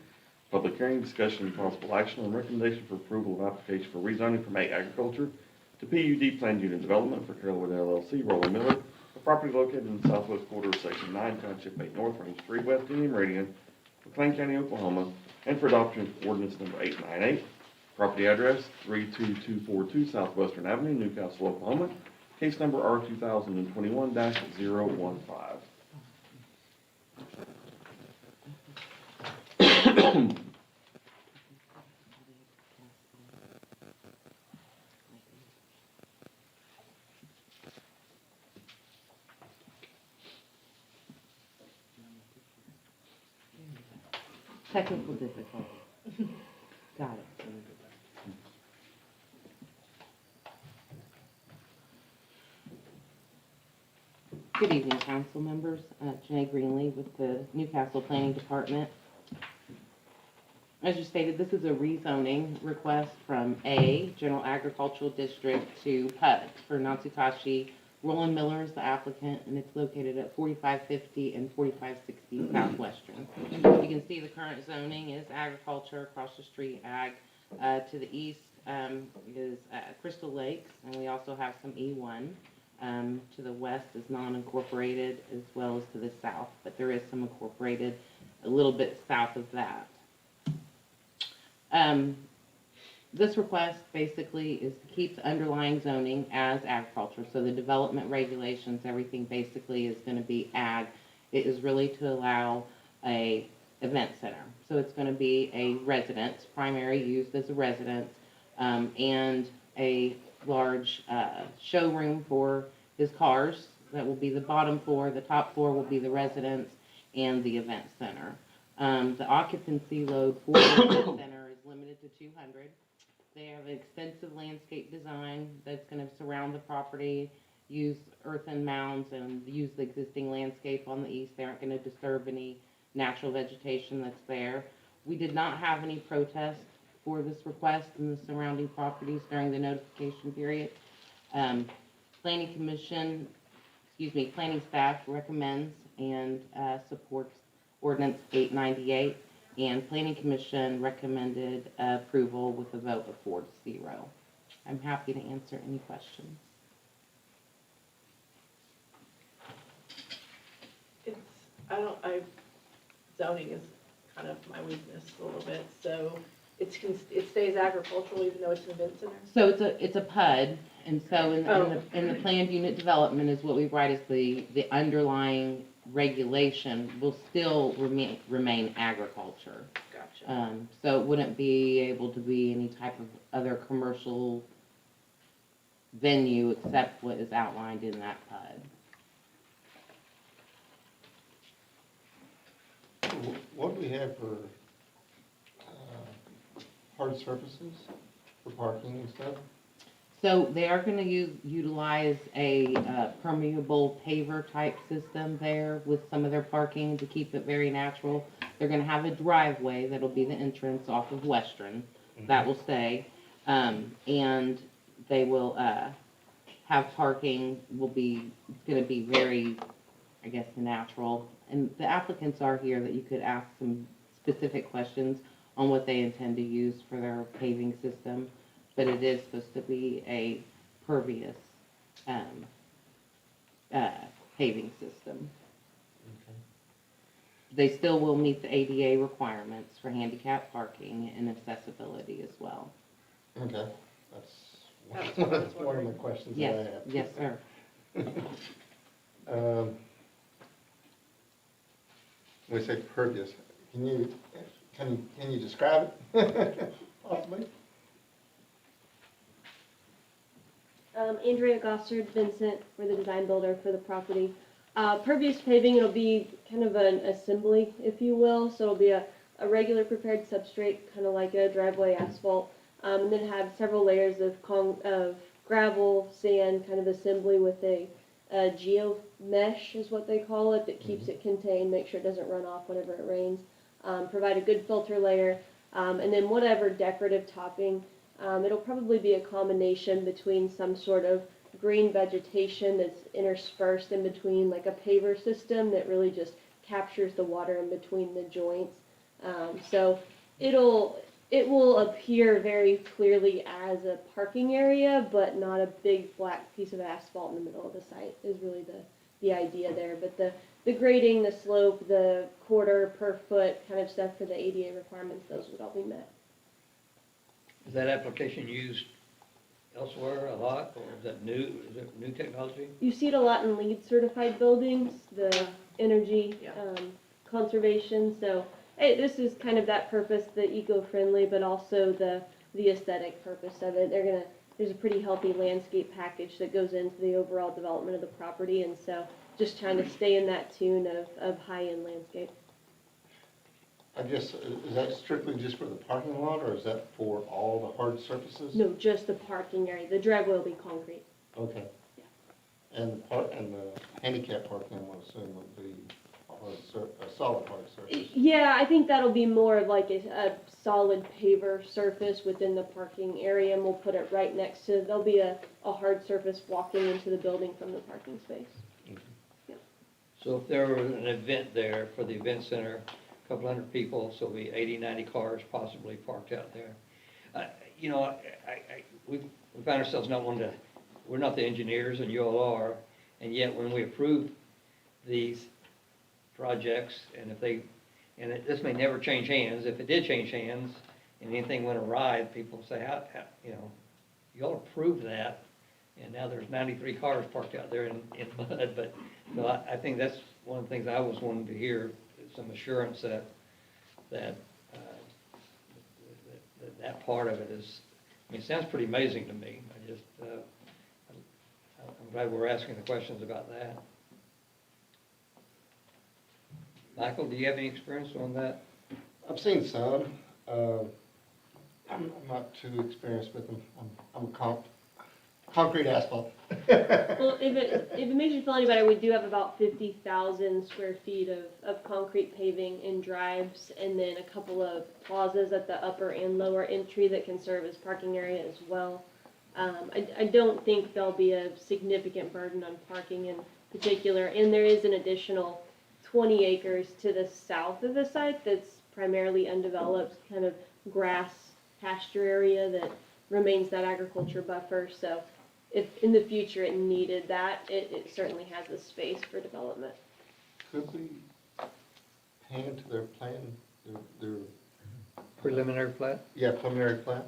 public hearing, discussion and possible action on recommendation for approval of application for rezoning from A agriculture to PUD planned unit development for Carolwood LLC, Roland Miller, a property located in the southwest quarter of section 9, township 8 north, range 3 west, Indian Meridian, McLean County, Oklahoma, and for adoption of ordinance number 898. Property address 32242 Southwestern Avenue, Newcastle, Oklahoma. Case number R 2021-015.
Technical difficulty. Got it. Good evening, council members. Janae Greenlee with the Newcastle Planning Department. As you stated, this is a rezoning request from A, General Agricultural District, to PUD for Natsukashi. Roland Miller is the applicant, and it's located at 4550 and 4560 Southwestern. You can see the current zoning is agriculture, across the street ag. To the east is Crystal Lakes, and we also have some E1. To the west is non-incorporated, as well as to the south, but there is some incorporated a little bit south of that. This request basically is to keep the underlying zoning as agriculture, so the development regulations, everything basically is going to be ag. It is really to allow a event center, so it's going to be a residence, primary use as a residence, and a large showroom for his cars. That will be the bottom floor. The top floor will be the residence and the event center. The occupancy load for the event center is limited to 200. They have an extensive landscape design that's going to surround the property, use earthen mounds, and use the existing landscape on the east. They aren't going to disturb any natural vegetation that's there. We did not have any protest for this request in the surrounding properties during the notification period. Planning staff recommends and supports ordinance 898, and Planning Commission recommended approval with a vote of 4-0. I'm happy to answer any questions.
Zoning is kind of my weakness a little bit, so it stays agricultural even though it's an event center?
So it's a PUD, and so in the planned unit development is what we write as the underlying regulation will still remain agriculture.
Gotcha.
So it wouldn't be able to be any type of other commercial venue except what is outlined in that PUD.
What do we have for, hard surfaces for parking and stuff?
So they are gonna utilize a permeable paver type system there with some of their parking to keep it very natural. They're gonna have a driveway that'll be the entrance off of Western, that will stay. And they will, have parking, it's gonna be very, I guess, natural. And the applicants are here that you could ask some specific questions on what they intend to use for their paving system. But it is supposed to be a pervious, paving system. They still will meet the ADA requirements for handicap parking and accessibility as well.
Okay,
That's what I was
that's one of my questions that I
Yes,
have.
yes, sir.
When we say pervious, can you describe it, possibly?
Andrea Gossard Vincent, we're the design builder for the property. Pervious paving, it'll be kind of an assembly, if you will, so it'll be a regular prepared substrate, kind of like a driveway asphalt, and then have several layers of gravel, sand, kind of assembly with a geo mesh is what they call it, that keeps it contained, make sure it doesn't run off whenever it rains. Provide a good filter layer, and then whatever decorative topping. It'll probably be a combination between some sort of green vegetation that's interspersed in between, like a paver system that really just captures the water in between the joints. So it will appear very clearly as a parking area, but not a big black piece of asphalt in the middle of the site is really the idea there. But the grading, the slope, the quarter per foot kind of stuff for the ADA requirements, those would all be met.
Is that application used elsewhere a lot, or is it new technology?
You see it a lot in LEED certified buildings, the energy
Yeah.
conservation. So hey, this is kind of that purpose, the eco-friendly, but also the aesthetic purpose of it. There's a pretty healthy landscape package that goes into the overall development of the property, and so just trying to stay in that tune of high-end landscape.
I guess, is that strictly just for the parking lot, or is that for all the hard surfaces?
No, just the parking area. The driveway will be concrete.
Okay.
Yeah.
And the handicap parking, I'm assuming, would be a solid hard surface?
Yeah, I think that'll be more of like a solid paver surface within the parking area, and we'll put it right next to, there'll be a hard surface walking into the building from the parking space.
So if there was an event there for the event center, a couple hundred people, so it'll be 80, 90 cars possibly parked out there. You know, we find ourselves not wanting to, we're not the engineers and you all are, and yet when we approve these projects, and this may never change hands, if it did change hands and anything went awry, people say, how you know, you all approved that, and now there's 93 cars parked out there in mud, but no, I think that's one of the things I was wanting to hear, some assurance that part of it is, I mean, it sounds pretty amazing to me. I'm glad we're asking the questions about that. Michael, do you have any experience on that?
I've seen some. I'm not too experienced with them. I'm concrete asphalt.
Well, if it makes you feel any better, we do have about 50,000 square feet of concrete paving in drives, and then a couple of plazas at the upper and lower entry that can serve as parking area as well. I don't think there'll be a significant burden on parking in particular, and there is an additional 20 acres to the south of the site that's primarily undeveloped, kind of grass pasture area that remains that agriculture buffer. So if in the future it needed that, it certainly has the space for development.
Could we pan to their plan, their
Preliminary plat?
preliminary plan?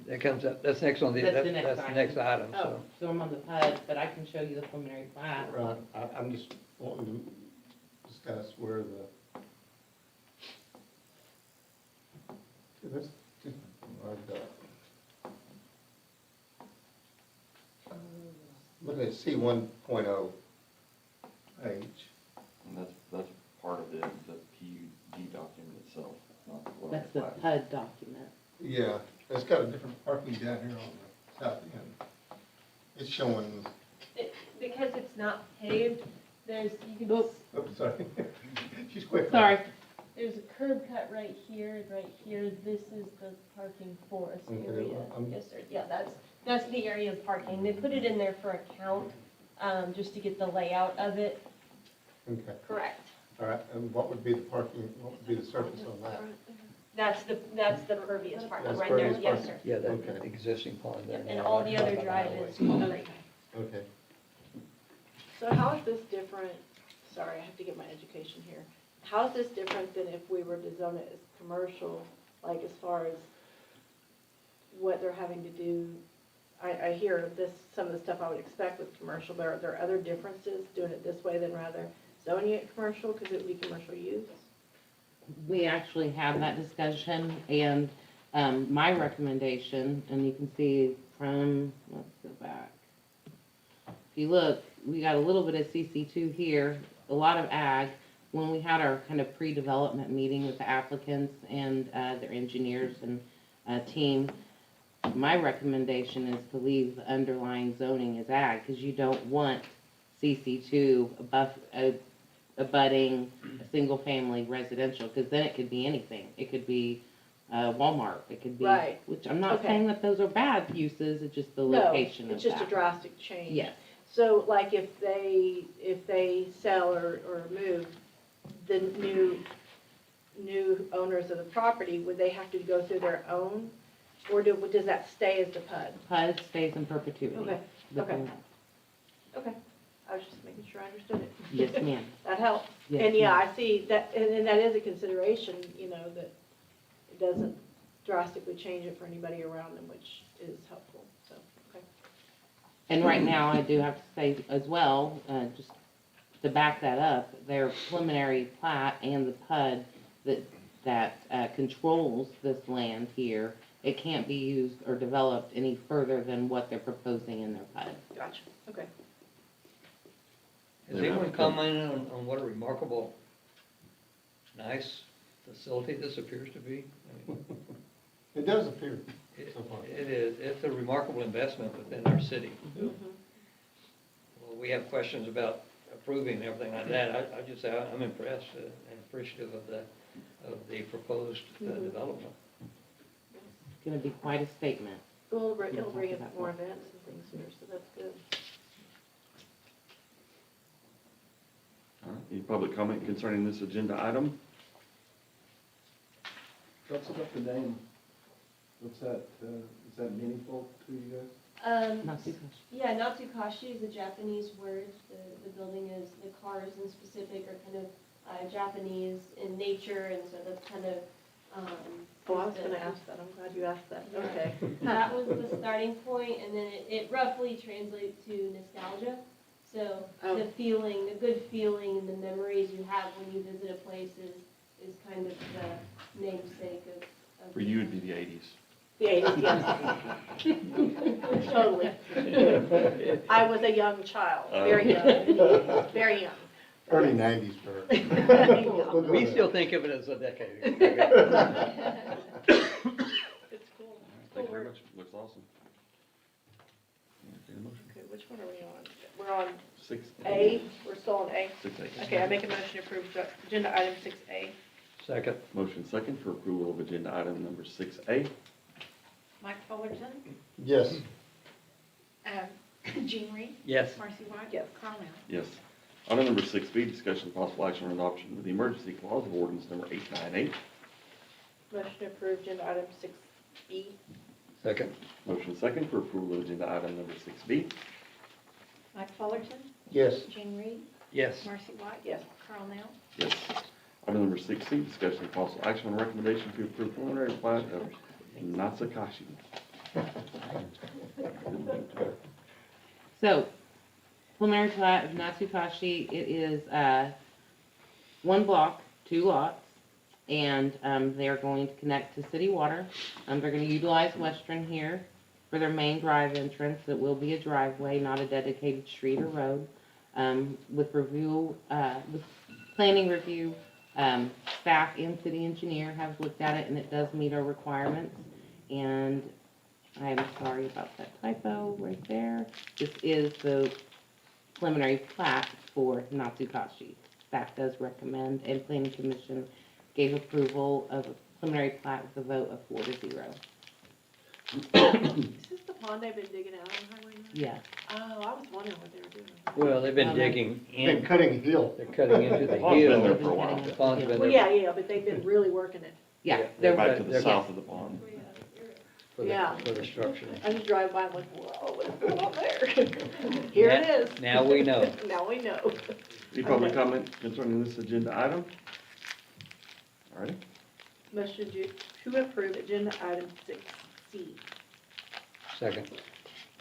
That comes up, that's next on the,
That's the next
that's the next item,
Oh,
so.
so I'm on the PUD, but I can show you the preliminary plat.
Right, I'm just wanting to discuss where the Let's just, looking at C 1.0 H.
And that's part of the PUD document itself, not the
That's the
plat.
PUD document.
Yeah, it's got a different parking down here on the south end. It's showing,
Because it's not paved, you can,
Oops.
oops, sorry. She's quick.
Sorry.
there's a curb cut right here, and right here, this is the parking forest
Okay,
area.
I'm-
Yes, sir, yeah, that's the area of parking. They put it in there for a count, just to get the layout of it
Okay,
correct.
all right, and what would be the parking, what would be the surface on that?
That's the pervious parking
That's
right there,
pervious
yes,
parking.
sir.
Yeah, that
Okay.
existing pond there.
Yep, and
now,
all the other
right
drive
by the
is
highway.
concrete.
Okay,
So how is this different, sorry, I have to get my education here. How is this different than if we were to zone it as commercial, like as far as what they're having to do? I hear this, some of the stuff I would expect with commercial, but are there other differences doing it this way than rather zoning it commercial, because it would be commercial use?
We actually had that discussion, and my recommendation, and you can see from, let's go back. If you look, we got a little bit of CC2 here, a lot of ag. When we had our kind of pre-development meeting with the applicants and their engineers and team, my recommendation is to leave the underlying zoning as ag, because you don't want CC2 abutting a single-family residential, because then it could be anything. It could be Walmart, it could be,
Right.
which I'm not
Okay.
saying that those are bad uses, it's just the
No,
location of
it's just a
that.
drastic change.
Yes,
So like if they sell or move, the new owners of the property, would they have to go through their own? Or does that stay as the PUD?
PUD stays in perpetuity.
Okay,
The
okay.
thing-
Okay, I was just making sure I understood it.
Yes, ma'am.
That helps.
Yes,
And yeah,
ma'am.
I see that, and that is a consideration, that it doesn't drastically change it for anybody around them, which is helpful, so, okay.
And right now, I do have to say as well, just to back that up, their preliminary plat and the PUD that controls this land here, it can't be used or developed any further than what they're proposing in their PUD.
Gotcha, okay.
Has anyone commented on what a remarkable, nice facility this appears to be? I mean,
it does appear
it-
so far.
It is, it's a remarkable investment within our city.
Mhm.
Well, we have questions about approving and everything like that. I just say I'm impressed and appreciative of the proposed development.
It's gonna be quite a statement.
Well, it'll bring in more events and things here, so that's good.
All right, any public comment concerning this agenda item?
What's about the name? What's that, is that meaningful to you guys?
Not too much.
Yeah, Natsukashi is a Japanese word. The building is, the cars in specific are kind of Japanese in nature, and so that's kind of,
Oh, I was gonna ask that, I'm glad you asked that, okay.
that was the starting point, and then it roughly translates to nostalgia. So
Oh.
the feeling, the good feeling and the memories you have when you visit a place is kind of the namesake of.
For you, it'd be the 80s.
The 80s, yes. Totally. I was a young child, very young, very young.
Early 90s for her. We'll go
We
with
still
that.
think of it as a decade.
It's cool.
Thank you very much, looks awesome. Entertain a motion.
Okay, which one are we on? We're on
6A.
we're still on A?
6A.
Okay, I make a motion to approve agenda item 6A.
Second.
Motion second for approval of agenda item number 6A.
Mike Fullerton,
Yes,
Jean Reed,
Yes.
Marcy White.
Yes.
Carl Nell.
Yes. Item number 6B, discussion of possible action on adoption of the emergency clause of ordinance number 898.
Motion to approve agenda item 6B.
Second.
Motion second for approval of agenda item number 6B.
Mike Fullerton,
yes,
Jean Reed,
Yes.
Marcy White.
Yes.
Carl Nell.
Yes. Item number 6C, discussion of possible action on recommendation to approve preliminary plat of Natsakashi.
So, preliminary plat of Natsukashi, it is one block, 2 lots, and they're going to connect to city water. They're going to utilize Western here for their main drive entrance. It will be a driveway, not a dedicated street or road. With planning review, staff and city engineer have looked at it, and it does meet our requirements. And I'm sorry about that typo right there. This is the preliminary plat for Natsukashi. Staff does recommend, and planning commission gave approval of a preliminary plat with a vote of 4-0.
Is this the pond they've been digging out on Highway 9?
Yes.
Oh, I was wondering what they were doing.
Well, they've been
Um,
digging
Been
in,
cutting a hill.
they're cutting into the
Pond's been
hill.
there for a while.
The pond's been
Well,
there
yeah, but they've been really working it.
Yeah,
They're
Back to the
they're-
south of the pond.
Yeah.
for the structure.
I just drive by, I'm like, whoa, what's going on there? Here it is.
Now we know.
Now we know.
Any public comment concerning this agenda item? All right,
Motion to approve agenda item 6C.
Second.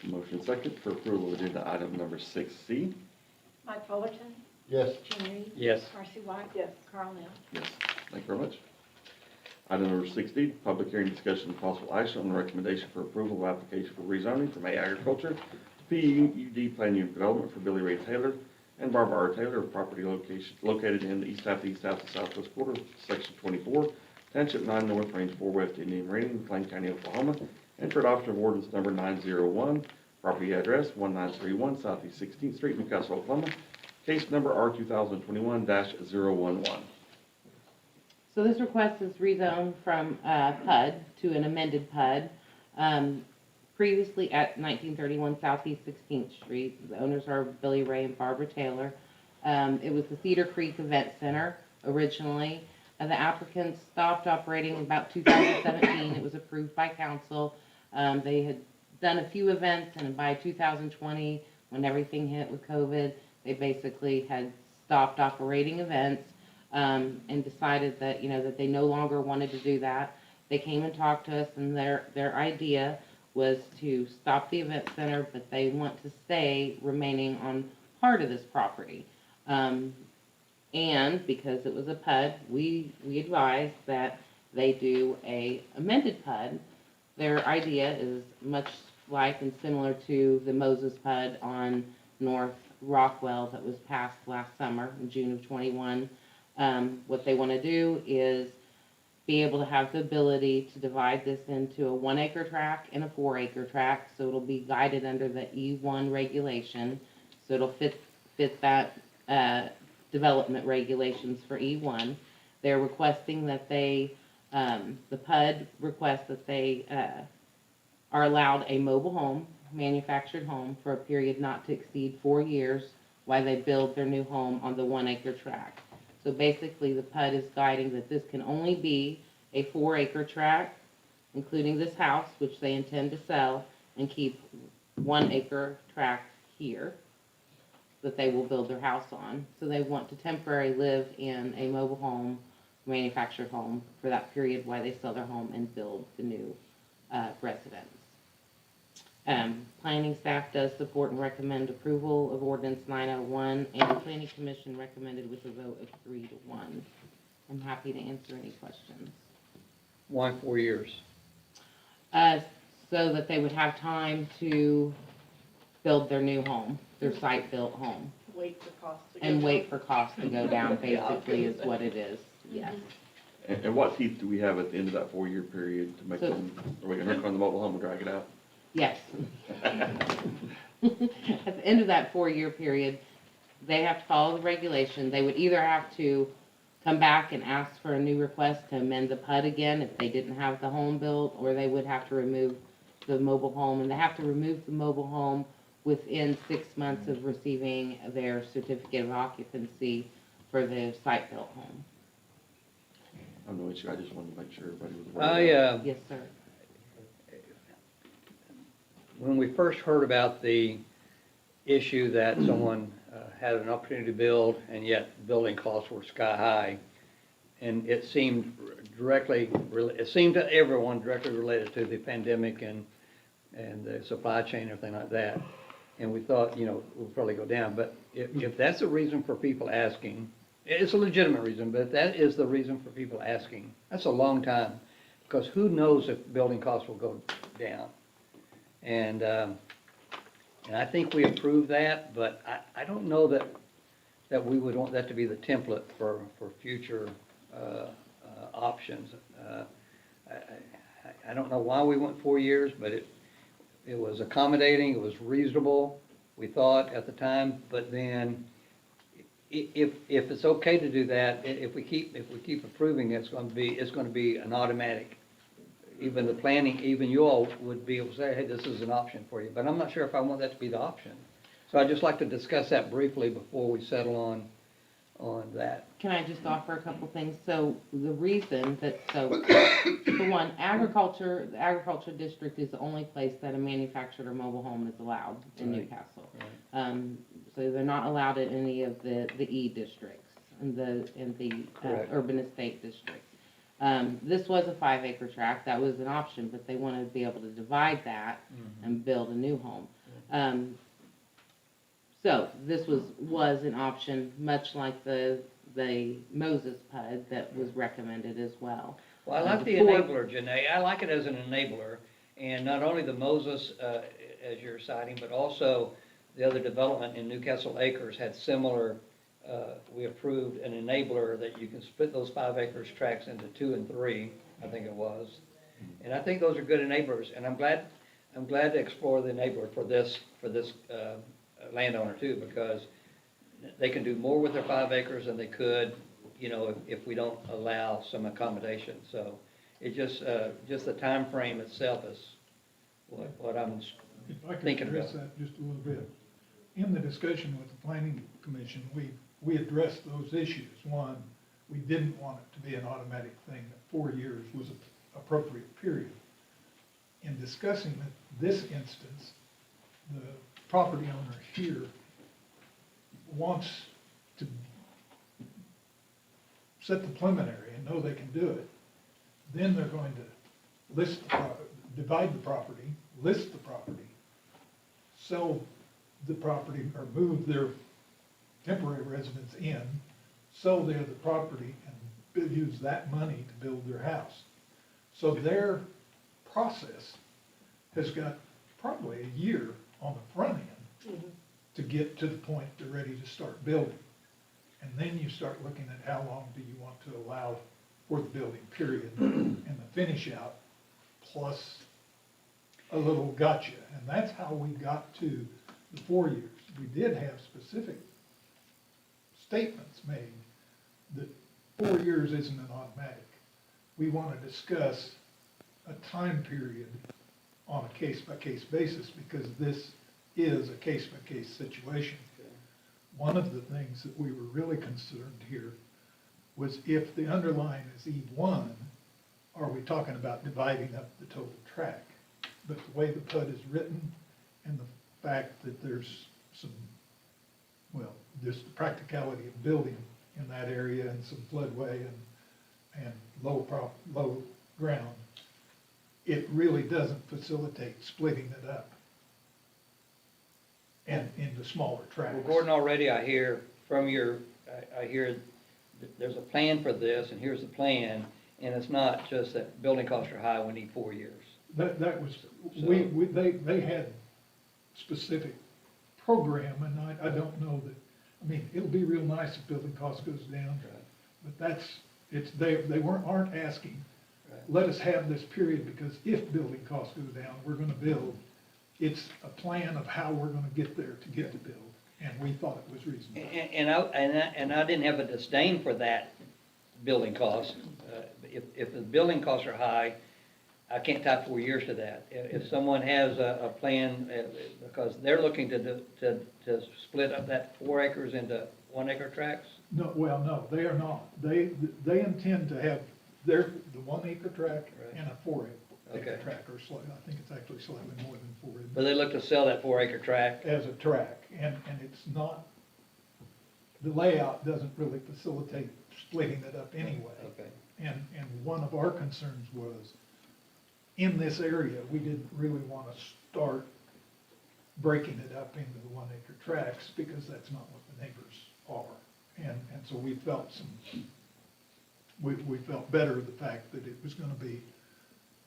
motion second for approval of agenda item number 6C.
Mike Fullerton,
Yes.
Jim Reed.
Yes.
Marcy White.
Yes.
Carl Nell.
Yes, thank you very much. Item number 6D, public hearing discussion and possible action on the recommendation for approval of application for rezoning from A Agriculture to PUD Plan Unit Development for Billy Ray Taylor and Barbara R. Taylor of property located in the east half, south, and southwest quarter, of section 24, township 9 north, range 4 west, Indian Meridian, McLean County, Oklahoma, and for adoption of ordinance number 901, property address 1931 Southeast 16th Street, Newcastle, Oklahoma, case number R 2021-011.
So this request is rezoned from PUD to an amended PUD. Previously at 1931 Southeast 16th Street, the owners are Billy Ray and Barbara Taylor. It was the Cedar Creek Event Center originally. The applicants stopped operating in about 2017. It was approved by council. They had done a few events, and by 2020, when everything hit with COVID, they basically had stopped operating events. And decided that, that they no longer wanted to do that. They came and talked to us, and their idea was to stop the event center, but they want to stay remaining on part of this property. And because it was a PUD, we advised that they do a amended PUD. Their idea is much like and similar to the Moses PUD on North Rockwell that was passed last summer in June of 21. What they want to do is be able to have the ability to divide this into a 1-acre tract and a 4-acre tract, so it'll be guided under the E1 regulation, so it'll fit that development regulations for E1. They're requesting that the PUD requests that they are allowed a mobile home, manufactured home, for a period not to exceed 4 years while they build their new home on the 1-acre tract. So basically, the PUD is guiding that this can only be a 4-acre tract, including this house, which they intend to sell, and keep 1-acre tract here that they will build their house on. So they want to temporarily live in a mobile home, manufactured home, for that period while they sell their home and build the new residence. Planning staff does support and recommend approval of ordinance 901, and the planning commission recommended with a vote of 3-1. I'm happy to answer any questions.
Why 4 years?
So that they would have time to build their new home, their site-built home,
Wait for costs to go
and
down.
wait for costs to go down, basically, is what it is, yes.
And what teeth do we have at the end of that 4-year period to make
So-
them, are we gonna hook on the mobile home and drag it out?
Yes. At the end of that 4-year period, they have to follow the regulation. They would either have to come back and ask for a new request to amend the PUD again if they didn't have the home built, or they would have to remove the mobile home. And they have to remove the mobile home within 6 months of receiving their certificate of occupancy for the site-built home.
I have no issue, I just wanted to make sure everybody was aware of that.
Yes, sir.
When we first heard about the issue that someone had an opportunity to build, and yet building costs were sky high, and it seemed to everyone directly related to the pandemic and the supply chain, everything like that. And we thought, we'll probably go down. But if that's the reason for people asking, It's a legitimate reason, but that is the reason for people asking. That's a long time, because who knows if building costs will go down? And I think we approved that, but I don't know that we would want that to be the template for future options. I don't know why we went 4 years, but it was accommodating, it was reasonable, we thought at the time, but then if it's okay to do that, if we keep approving it, it's gonna be an automatic. Even the planning, even you all would be able to say, hey, this is an option for you, but I'm not sure if I want that to be the option. So I'd just like to discuss that briefly before we settle on that.
Can I just offer a couple things? So the reason that, so, for one, the agriculture district is the only place that a manufactured or mobile home is allowed in
Right.
Newcastle.
Right.
So they're not allowed in any of the E districts, in the
Correct.
urban estate districts. This was a 5-acre tract, that was an option, but they wanted to be able to divide that and build a new home. So this was an option, much like the Moses PUD that was recommended as well.
Well, I like the enabler, Janae, I like it as an enabler, and not only the Moses, as you're citing, but also the other development in Newcastle Acres had similar, we approved an enabler that you can split those 5 acres tracts into 2 and 3, I think it was. And I think those are good enablers, and I'm glad to explore the enabler for this landowner too, because they can do more with their 5 acres than they could, if we don't allow some accommodation. So it just the time frame itself is what I'm
If I could
thinking
address
about.
that just a little bit. In the discussion with the planning commission, we addressed those issues. One, we didn't want it to be an automatic thing, that 4 years was an appropriate period. In discussing this instance, the property owner here wants to set the preliminary and know they can do it. Then they're going to divide the property, list the property, sell the property or move their temporary residence in, sell the other property and use that money to build their house. So their process has got probably a year on the front end to get to the point they're ready to start building. And then you start looking at how long do you want to allow for the building period and the finish out plus a little gotcha. And that's how we got to the 4 years. We did have specific statements made that 4 years isn't an automatic. We want to discuss a time period on a case-by-case basis because this is a case-by-case situation. One of the things that we were really concerned here was if the underline is E1, are we talking about dividing up the total tract? But the way the PUD is written and the fact that there's some, well, just the practicality of building in that area and some floodway and low ground, it really doesn't facilitate splitting it up and into smaller tracts.
Well, Gordon, already I hear from I hear that there's a plan for this, and here's the plan, and it's not just that building costs are high, we need 4 years.
That was,
So-
they had specific program, and I don't know that, I mean, it'll be real nice if building cost goes down, but they aren't asking,
Right.
let us have this period, because if building costs go down, we're gonna build. It's a plan of how we're gonna get there to get to build, and we thought it was reasonable.
And I didn't have a disdain for that building cost. If the building costs are high, I can't tie 4 years to that. If someone has a plan, because they're looking to split up that 4 acres into 1 acre tracts?
No, well, no, they are not. They intend to have the 1 acre tract
Right.
and a 4 acre
Okay.
tract, or slightly, I think it's actually slightly more than 4.
But they look to sell that 4 acre tract?
As a tract, and it's not, the layout doesn't really facilitate splitting it up anyway.
Okay.
And one of our concerns was, in this area, we didn't really want to start breaking it up into the 1 acre tracts, because that's not what the neighbors are. And so we felt we felt better the fact that it was gonna be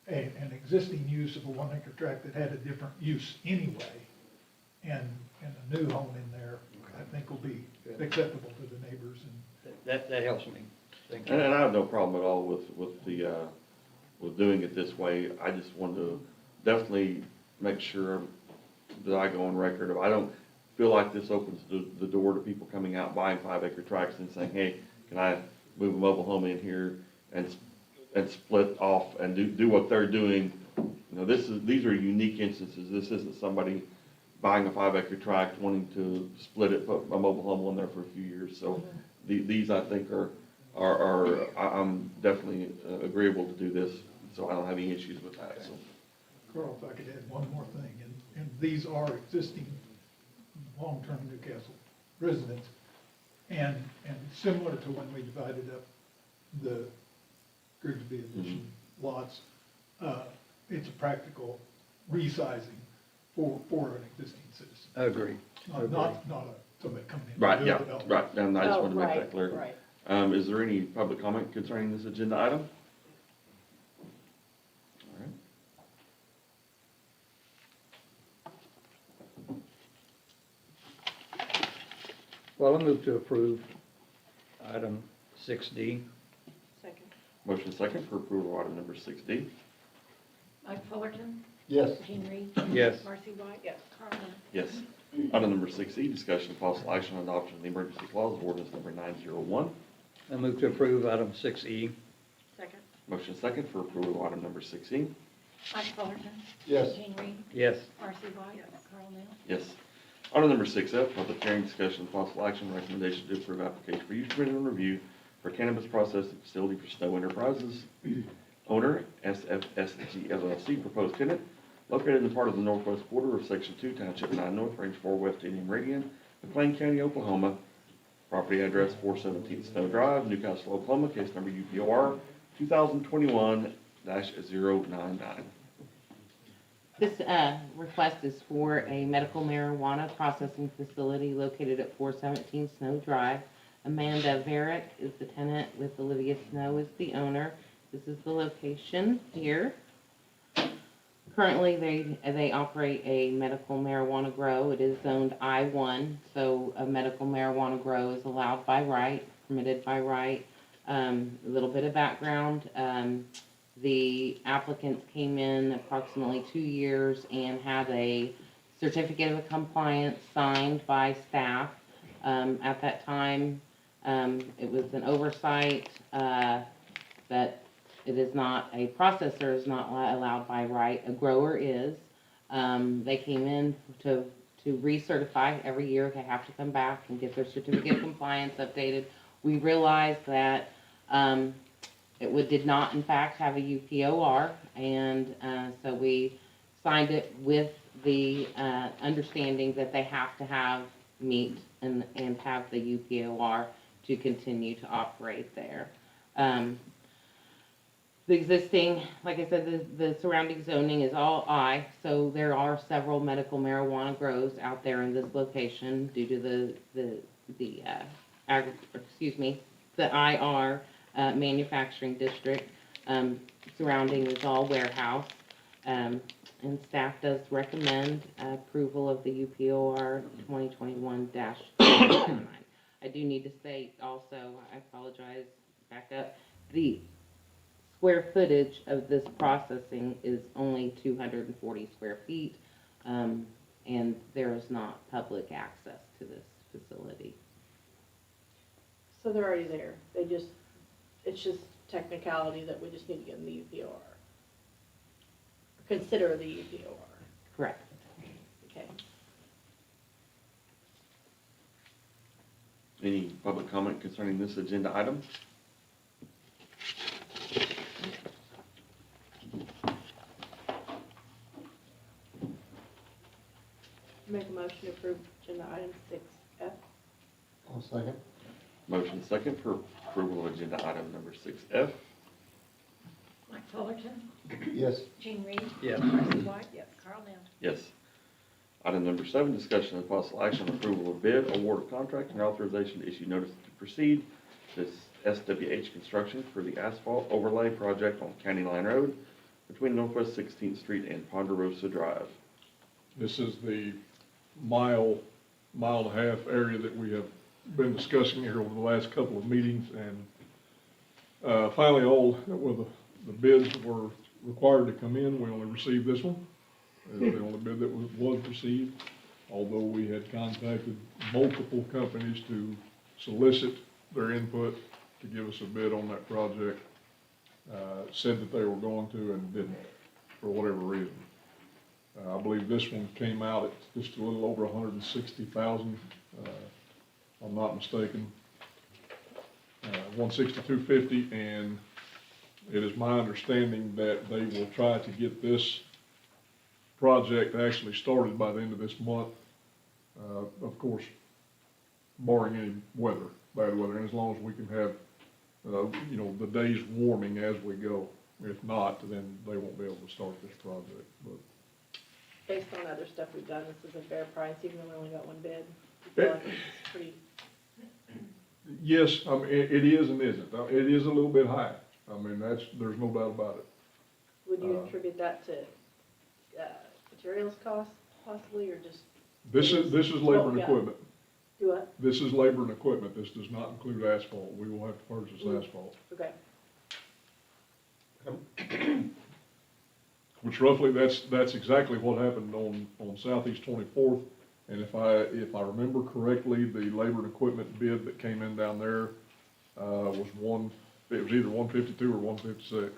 an existing use of a 1 acre tract that had a different use anyway. And a new home in there, I think will be acceptable to the neighbors and
That helps me. Thank you.
And I have no problem at all with doing it this way. I just wanted to definitely make sure that I go on record of, I don't feel like this opens the door to people coming out buying 5 acre tracts and saying, hey, can I move a mobile home in here and split off and do what they're doing. You know, these are unique instances. This isn't somebody buying a 5 acre tract, wanting to split it, put a mobile home on there for a few years. So these I think I'm definitely agreeable to do this, so I don't have any issues with that, so.
Carl, if I could add one more thing, and these are existing long-term Newcastle residents, and similar to when we divided up the Grigsby Edition lots, it's a practical resizing for an existing citizen.
I agree.
Not somebody coming in.
Right,
to do
yeah,
development.
right, and I just wanted to make
Right,
that clear.
right.
Is there any public comment concerning this agenda item? All right.
Well, I'll move to approve item 6D.
Second.
Motion second for approval of item number 6D.
Mike Fullerton,
Yes.
Gene Reed.
Yes.
Marcy White. Yes. Carl Nell.
Yes. Item number 6E, discussion of possible action on adoption of the emergency clause of ordinance number 901.
I move to approve item 6E.
Second.
Motion second for approval of item number 6E.
Mike Fullerton.
Yes.
Gene Reed.
Yes.
Marcy White. Yes. Carl Nell.
Yes. Item number 6F, public hearing, discussion of possible action, recommendation to approve application for use permit and review for cannabis processing facility for Snow Enterprises. Owner, SFSG LLC, proposed tenant, located in the part of the northwest quarter of Section 2, Township 9 North, Range 4 West, Indian Meridian, McLean County, Oklahoma. Property address 417 Snow Drive, Newcastle, Oklahoma, case number UPOR 2021-099.
This request is for a medical marijuana processing facility located at 417 Snow Drive. Amanda Varick is the tenant, with Olivia Snow as the owner. This is the location here. Currently, they operate a medical marijuana grow. It is zoned I-1, so a medical marijuana grow is allowed by right, permitted by right. A little bit of background. The applicants came in approximately 2 years and had a certificate of compliance signed by staff. At that time, it was an oversight that it is not, a processor is not allowed by right, a grower is. They came in to recertify. Every year they have to come back and get their certificate of compliance updated. We realized that it did not in fact have a UPOR, and so we signed it with the understanding that they have to meet and have the UPOR to continue to operate there. The existing, like I said, the surrounding zoning is all I, so there are several medical marijuana grows out there in this location due to the IR manufacturing district. Surrounding is all warehouse. And staff does recommend approval of the UPOR 2021-9. I do need to state also, I apologize, back up, the square footage of this processing is only 240 square feet, and there is not public access to this facility.
So they're already there. It's just technicality that we just need to get in the UPOR. Consider the UPOR.
Correct.
Okay.
Any public comment concerning this agenda item?
Make a motion to approve agenda item 6F.
I'll second.
Motion second for approval of agenda item number 6F.
Mike Fullerton,
Yes.
Gene Reed.
Yes.
Marcy White. Yes. Carl Nell.
Yes. Item number 7, discussion of possible action on approval of bid, award of contract, and authorization to issue notice to proceed. This SWH Construction for the asphalt overlay project on County Line Road between Northwest 16th Street and Ponderosa Drive.
This is the mile and a half area that we have been discussing here over the last couple of meetings, and finally, the bids were required to come in. We only received this one. It was the only bid that was received, although we had contacted multiple companies to solicit their input to give us a bid on that project. Said that they were going to and didn't, for whatever reason. I believe this one came out at just a little over 160,000, if I'm not mistaken. 162.50, and it is my understanding that they will try to get this project actually started by the end of this month. Of course, barring any bad weather, and as long as we can have, the days warming as we go. If not, then they won't be able to start this project, but.
Based on other stuff we've done, this is a fair price, even though we only got one bid. I feel like it's pretty,
Yes, I mean, it is and isn't. It is a little bit high. I mean, there's no doubt about it.
would you attribute that to, materials costs possibly, or just?
This is labor and
Yeah.
equipment.
Do what?
This is labor and equipment. This does not include asphalt. We will have to purchase asphalt.
Okay.
Which roughly, that's exactly what happened on Southeast 24th. And if I remember correctly, the labor and equipment bid that came in down there, it was either 152 or 156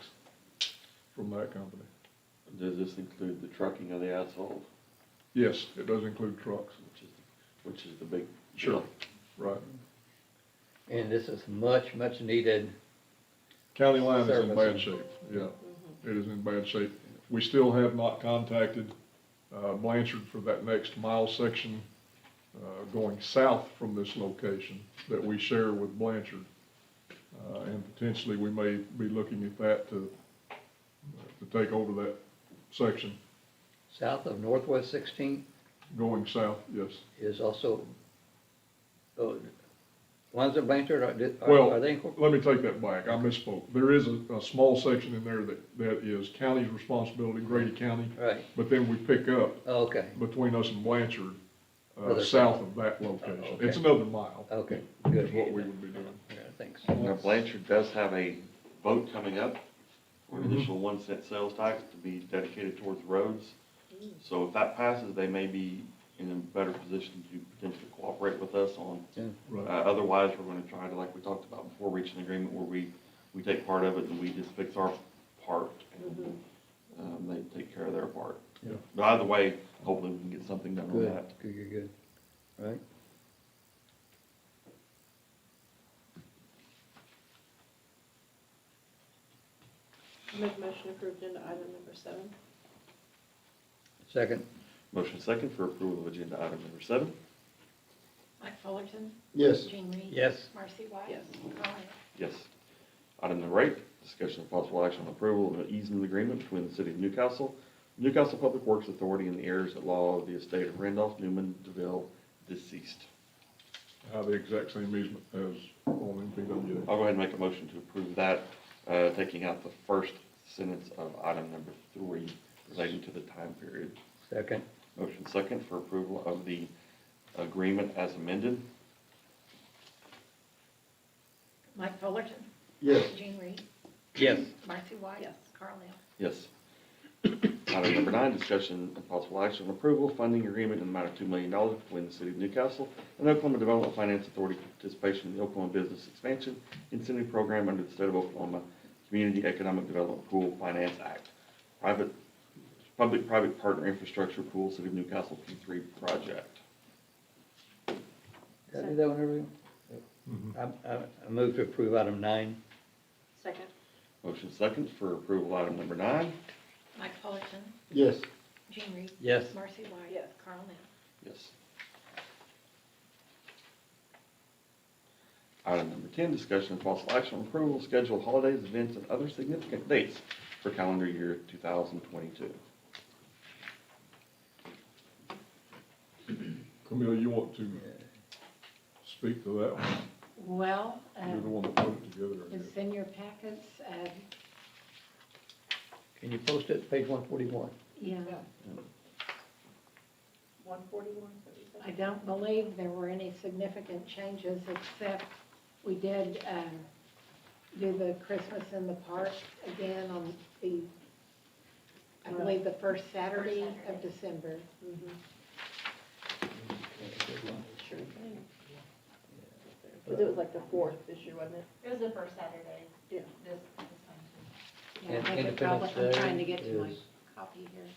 from that company.
Does this include the trucking of the asphalt?
Yes, it does include trucks.
Which is the big.
Sure, right.
And this is much needed.
County line is in bad
Service.
shape, yeah. It is in bad shape. We still have not contacted Blanchard for that next mile section going south from this location that we share with Blanchard. And potentially we may be looking at that to take over that section.
South of Northwest 16th
Going south, yes.
is also, ones at Blanchard, are
Well,
they?
let me take that back. I misspoke. There is a small section in there that is county's responsibility, Grady County.
Right.
But then we pick up
Oh, okay,
between us and Blanchard,
Further
south
south.
of that location.
Oh, okay.
It's another mile.
okay,
Is
good.
what we would be doing.
Yeah, thanks.
Now, Blanchard does have a vote coming up for an
Mhm.
additional 1 cent sales tax to be dedicated towards roads. So if that passes, they may be in a better position to potentially cooperate with us on.
Right.
Otherwise, we're gonna try to, like we talked about before, reach an agreement where we take part of it and we just fix our part and they take care of their part.
Yeah.
But either way, hopefully we can get something done on
Good,
that.
good. Right?
Make a motion to approve agenda item number 7.
Second,
Motion second for approval of agenda item number 7.
Mike Fullerton,
Yes.
Jean Reed.
yes.
Marcy White.
Yes.
Carl Nell.
Yes. Item number 8, discussion of possible action on approval of an easement agreement between the city of Newcastle, Newcastle Public Works Authority, and the heirs at law of the estate of Randolph Newman DeVille, deceased.
The exact same easement as on NPWA.
I'll go ahead and make a motion to approve that, taking out the first sentence of item number 3 relating to the time period.
Second,
Motion second for approval of the agreement as amended.
Mike Fullerton,
Yes.
Jean Reed.
yes.
Marcy White.
Yes.
Carl Nell.
Yes. Item number 9, discussion and possible action on approval, funding agreement in the amount of $2 million between the city of Newcastle and the Oklahoma Development Finance Authority for participation in the Oklahoma Business Expansion Incentive Program under the State of Oklahoma Community Economic Development Pool Finance Act. Public-private partner infrastructure pool, City of Newcastle P3 project.
Did I do that one earlier? I move to approve item 9.
Second.
Motion second for approval item number 9.
Mike Fullerton,
Yes.
Jean Reed.
Yes.
Marcy White.
Yes.
Carl Nell.
Yes. Item number 10, discussion and possible action on approval of scheduled holidays, events, and other significant dates for calendar year 2022.
Camille, you want to speak to that one?
Well,
You're the one that put it together, I guess.
it's in your packets,
Can you post it, page 141?
yeah.
141,
I don't believe there were any significant changes, except we did do the Christmas in the Park again on the, I believe, the first Saturday of December.
Because it was like the 4th this year, wasn't it?
It was the first Saturday.
Yeah.
This time.
Yeah, I
And
think it
Independence
probably, I'm
Day
trying to get to my
is
copy here.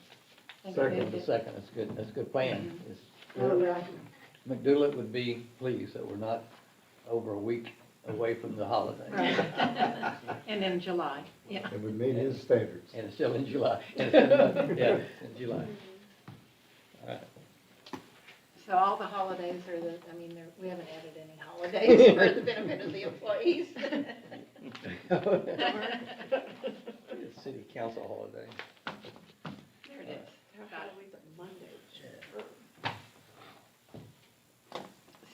I think I
Second,
moved
the
it.
second, that's a good plan. It's-
Oh, yeah.
McDougal would be pleased that we're not over a week away from the holiday.
Right. And in July, yeah.
And we meet his standards.
And it's still in July. And it's still- Yeah, it's in July. All right.
So all the holidays are we haven't added any holidays for the benefit of the employees.
It's city council holiday.
There it is. Got it.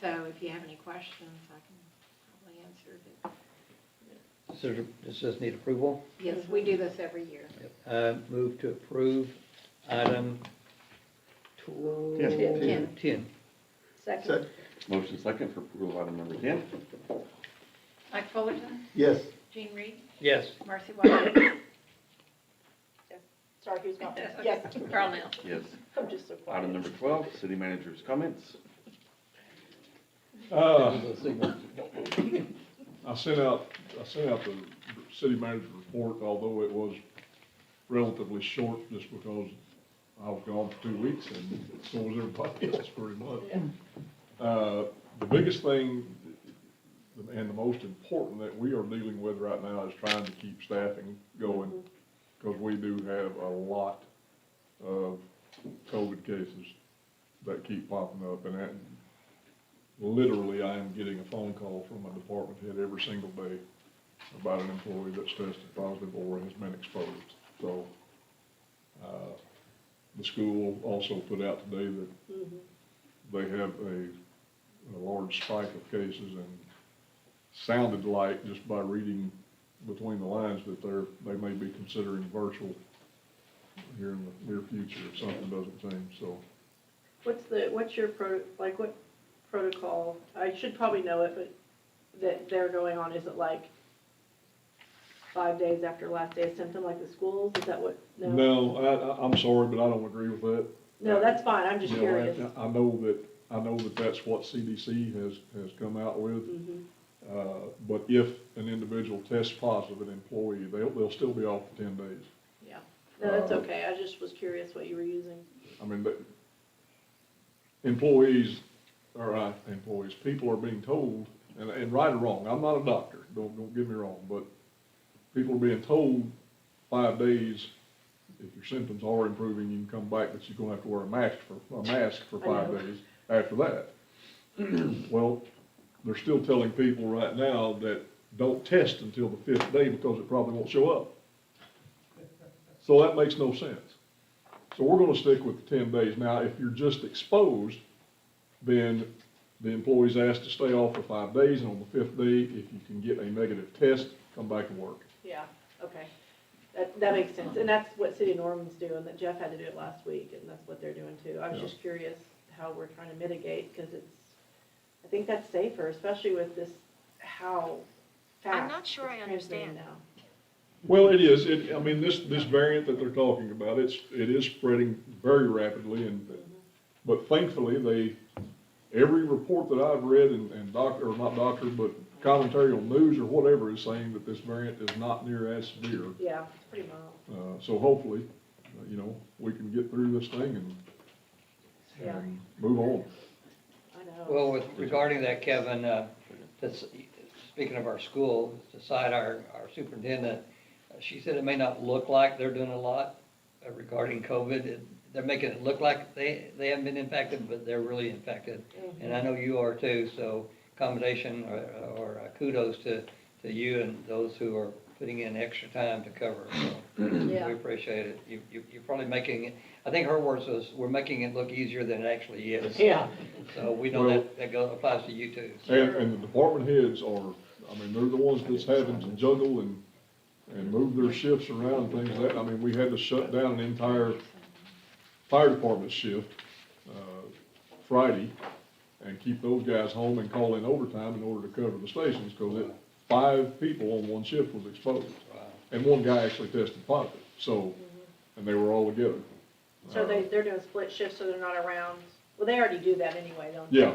So if you have any questions, I can probably answer it.
So does this need approval?
Yes, we do this every year.
Move to approve item 10.
Second.
Motion second for approval of item number 10.
Mike Fullerton,
Yes.
Jean Reed,
Yes.
Marcy White.
Sorry, who's got that? Yes.
Carl Nell.
Yes.
I'm just so quiet.
Item number 12, city manager's comments.
This is a signal.
I sent out the city manager's report, although it was relatively short, just because I was gone for 2 weeks, and so was everybody else pretty much. The biggest thing, and the most important that we are dealing with right now is trying to keep staffing going, because we do have a lot of COVID cases that keep popping up, and that, literally, I am getting a phone call from a department head every single day about an employee that's tested positive or has been exposed. So, the school also put out today that they have a large spike of cases, and sounded like, just by reading between the lines, that they may be considering virtual here in the near future if something doesn't change, so.
What's your what protocol? I should probably know it, but that they're going on, is it like 5 days after last day of symptom like the schools? Is that what?
No, I'm sorry, but I don't agree with that.
No, that's fine, I'm just
You know,
curious.
I know that that's what CDC has come out with. But if an individual tests positive, an employee, they'll still be off for 10 days.
Yeah, no, that's okay, I just was curious what you were using.
I mean, people are being told, and right or wrong, I'm not a doctor, don't get me wrong, but people are being told 5 days, if your symptoms are improving, you can come back, but you're gonna have to wear a mask for 5 days after that. Well, they're still telling people right now that don't test until the 5th day because it probably won't show up. So that makes no sense. So we're gonna stick with the 10 days. Now, if you're just exposed, then the employee's asked to stay off for 5 days, and on the 5th day, if you can get a negative test, come back and work.
Yeah, okay. That makes sense, and that's what City of Norman's doing, that Jeff had to do it last week, and that's what they're doing too. I was
Yeah.
just curious how we're trying to mitigate, because I think that's safer, especially with this, how fast.
I'm not sure I
it's transmitting
understand.
now.
Well, it is. I mean, this variant that they're talking about, it is spreading very rapidly, but thankfully, every report that I've read, and but commentary on news or whatever is saying that this variant is not near as severe.
Yeah, it's pretty mild.
So hopefully, we can get through this thing and
Yeah,
move on.
I know.
Well, regarding that, Kevin, speaking of our school, to cite our superintendent, she said it may not look like they're doing a lot regarding COVID. They're making it look like they haven't been infected, but they're really infected. And I know you are too, so commendation or kudos to you and those who are putting in extra time to cover. So
Yeah.
we appreciate it. You're probably making it, I think her words was, we're making it look easier than it actually is.
Yeah,
So we know
Well-
that applies to you too. So-
And the department heads are, I mean, they're the ones that's having to juggle and move their shifts around, things like that. I mean, we had to shut down an entire fire department shift, Friday, and keep those guys home and call in overtime in order to cover the stations, because 5 people on one shift was exposed. And one guy actually tested positive, so, and they were all together.
So they're doing split shifts, so they're not around, well, they already do that anyway, don't they?
Yeah,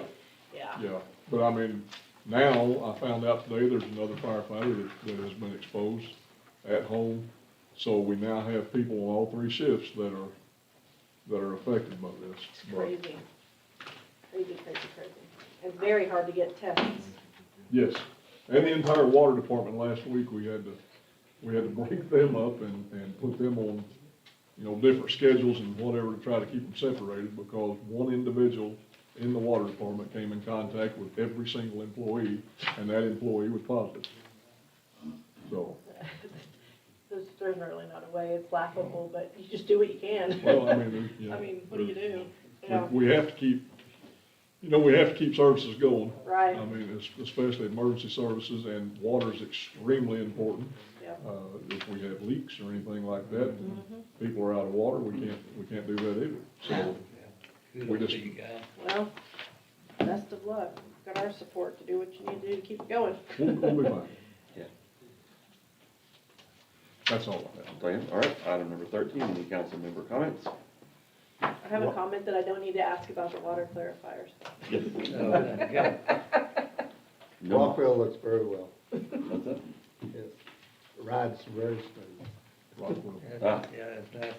Yeah.
yeah, but I mean, now, I found out today, there's another firefighter that has been exposed at home. So we now have people on all 3 shifts that are affected by this.
It's crazy. Crazy. And very hard to get tests.
Yes, and the entire water department last week, we had to break them up and put them on, different schedules and whatever to try to keep them separated, because one individual in the water department came in contact with every single employee, and that employee was positive. So,
There's really not a way, it's laughable, but you just do what you can.
well, I mean,
I mean, what do you do? Yeah,
we have to keep, we have to keep services going.
right,
I mean, especially emergency services, and water is extremely important.
yeah.
If we have leaks or anything like that, people are out of water, we can't do that either. So,
Kudos to you guys.
Well, best of luck. Got our support to do what you need to do to keep it going.
we'll be fine.
Yeah.
That's all I have.
Dan, all right, item number 13, any council member comments?
I have a comment that I don't need to ask about the water clarifiers.
Yes.
Oh, yeah.
No.
Rockwell looks very well.
What's that?
Yes, the ride's very smooth.
Rockwell.
Ah.
Yeah, it's not.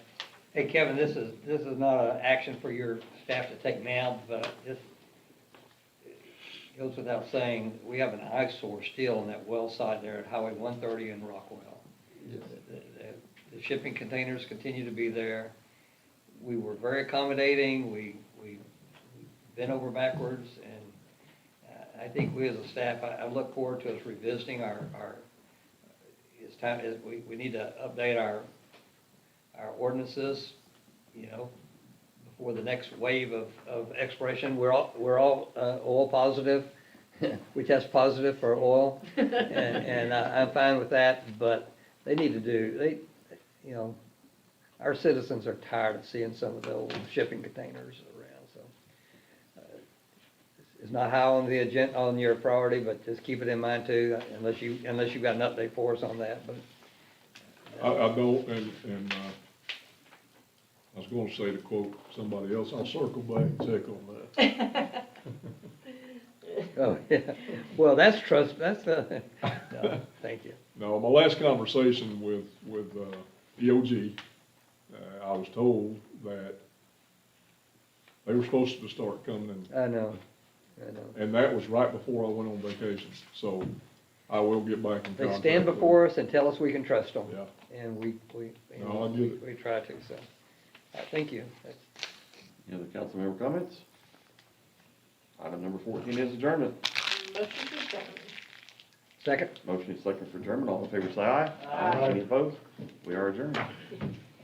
Hey, Kevin, this is not an action for your staff to take now, but just goes without saying, we have an eyesore still on that well side there at Highway 130 in Rockwell.
Yes.
The shipping containers continue to be there. We were very accommodating, we bent over backwards, and I think we as a staff, I look forward to us revisiting our, it's time, we need to update our ordinances, before the next wave of expiration. We're all oil positive. We test positive for oil, and I'm fine with that, but they need to do, our citizens are tired of seeing some of the old shipping containers around, so. It's not high on the agenda, on your priority, but just keep it in mind too, unless you've got an update for us on that, but.
I don't, and I was gonna say to quote somebody else, I'll circle back and check on that.
Oh, yeah, well, that's, no, thank you.
No, my last conversation with EOG, I was told that they were supposed to start coming in,
I know.
and that was right before I went on vacation, so I will get back in contact.
They stand
with
before us and tell us we can trust them.
Yeah.
And we
No, I get it.
we try to, so, thank you.
Any other council member comments? Item number 14 is adjournment.
Motion to adjourn.
Second?
Motion is second for adjournment. All in favor, say aye.
Aye.
Any opposed? We are adjourned.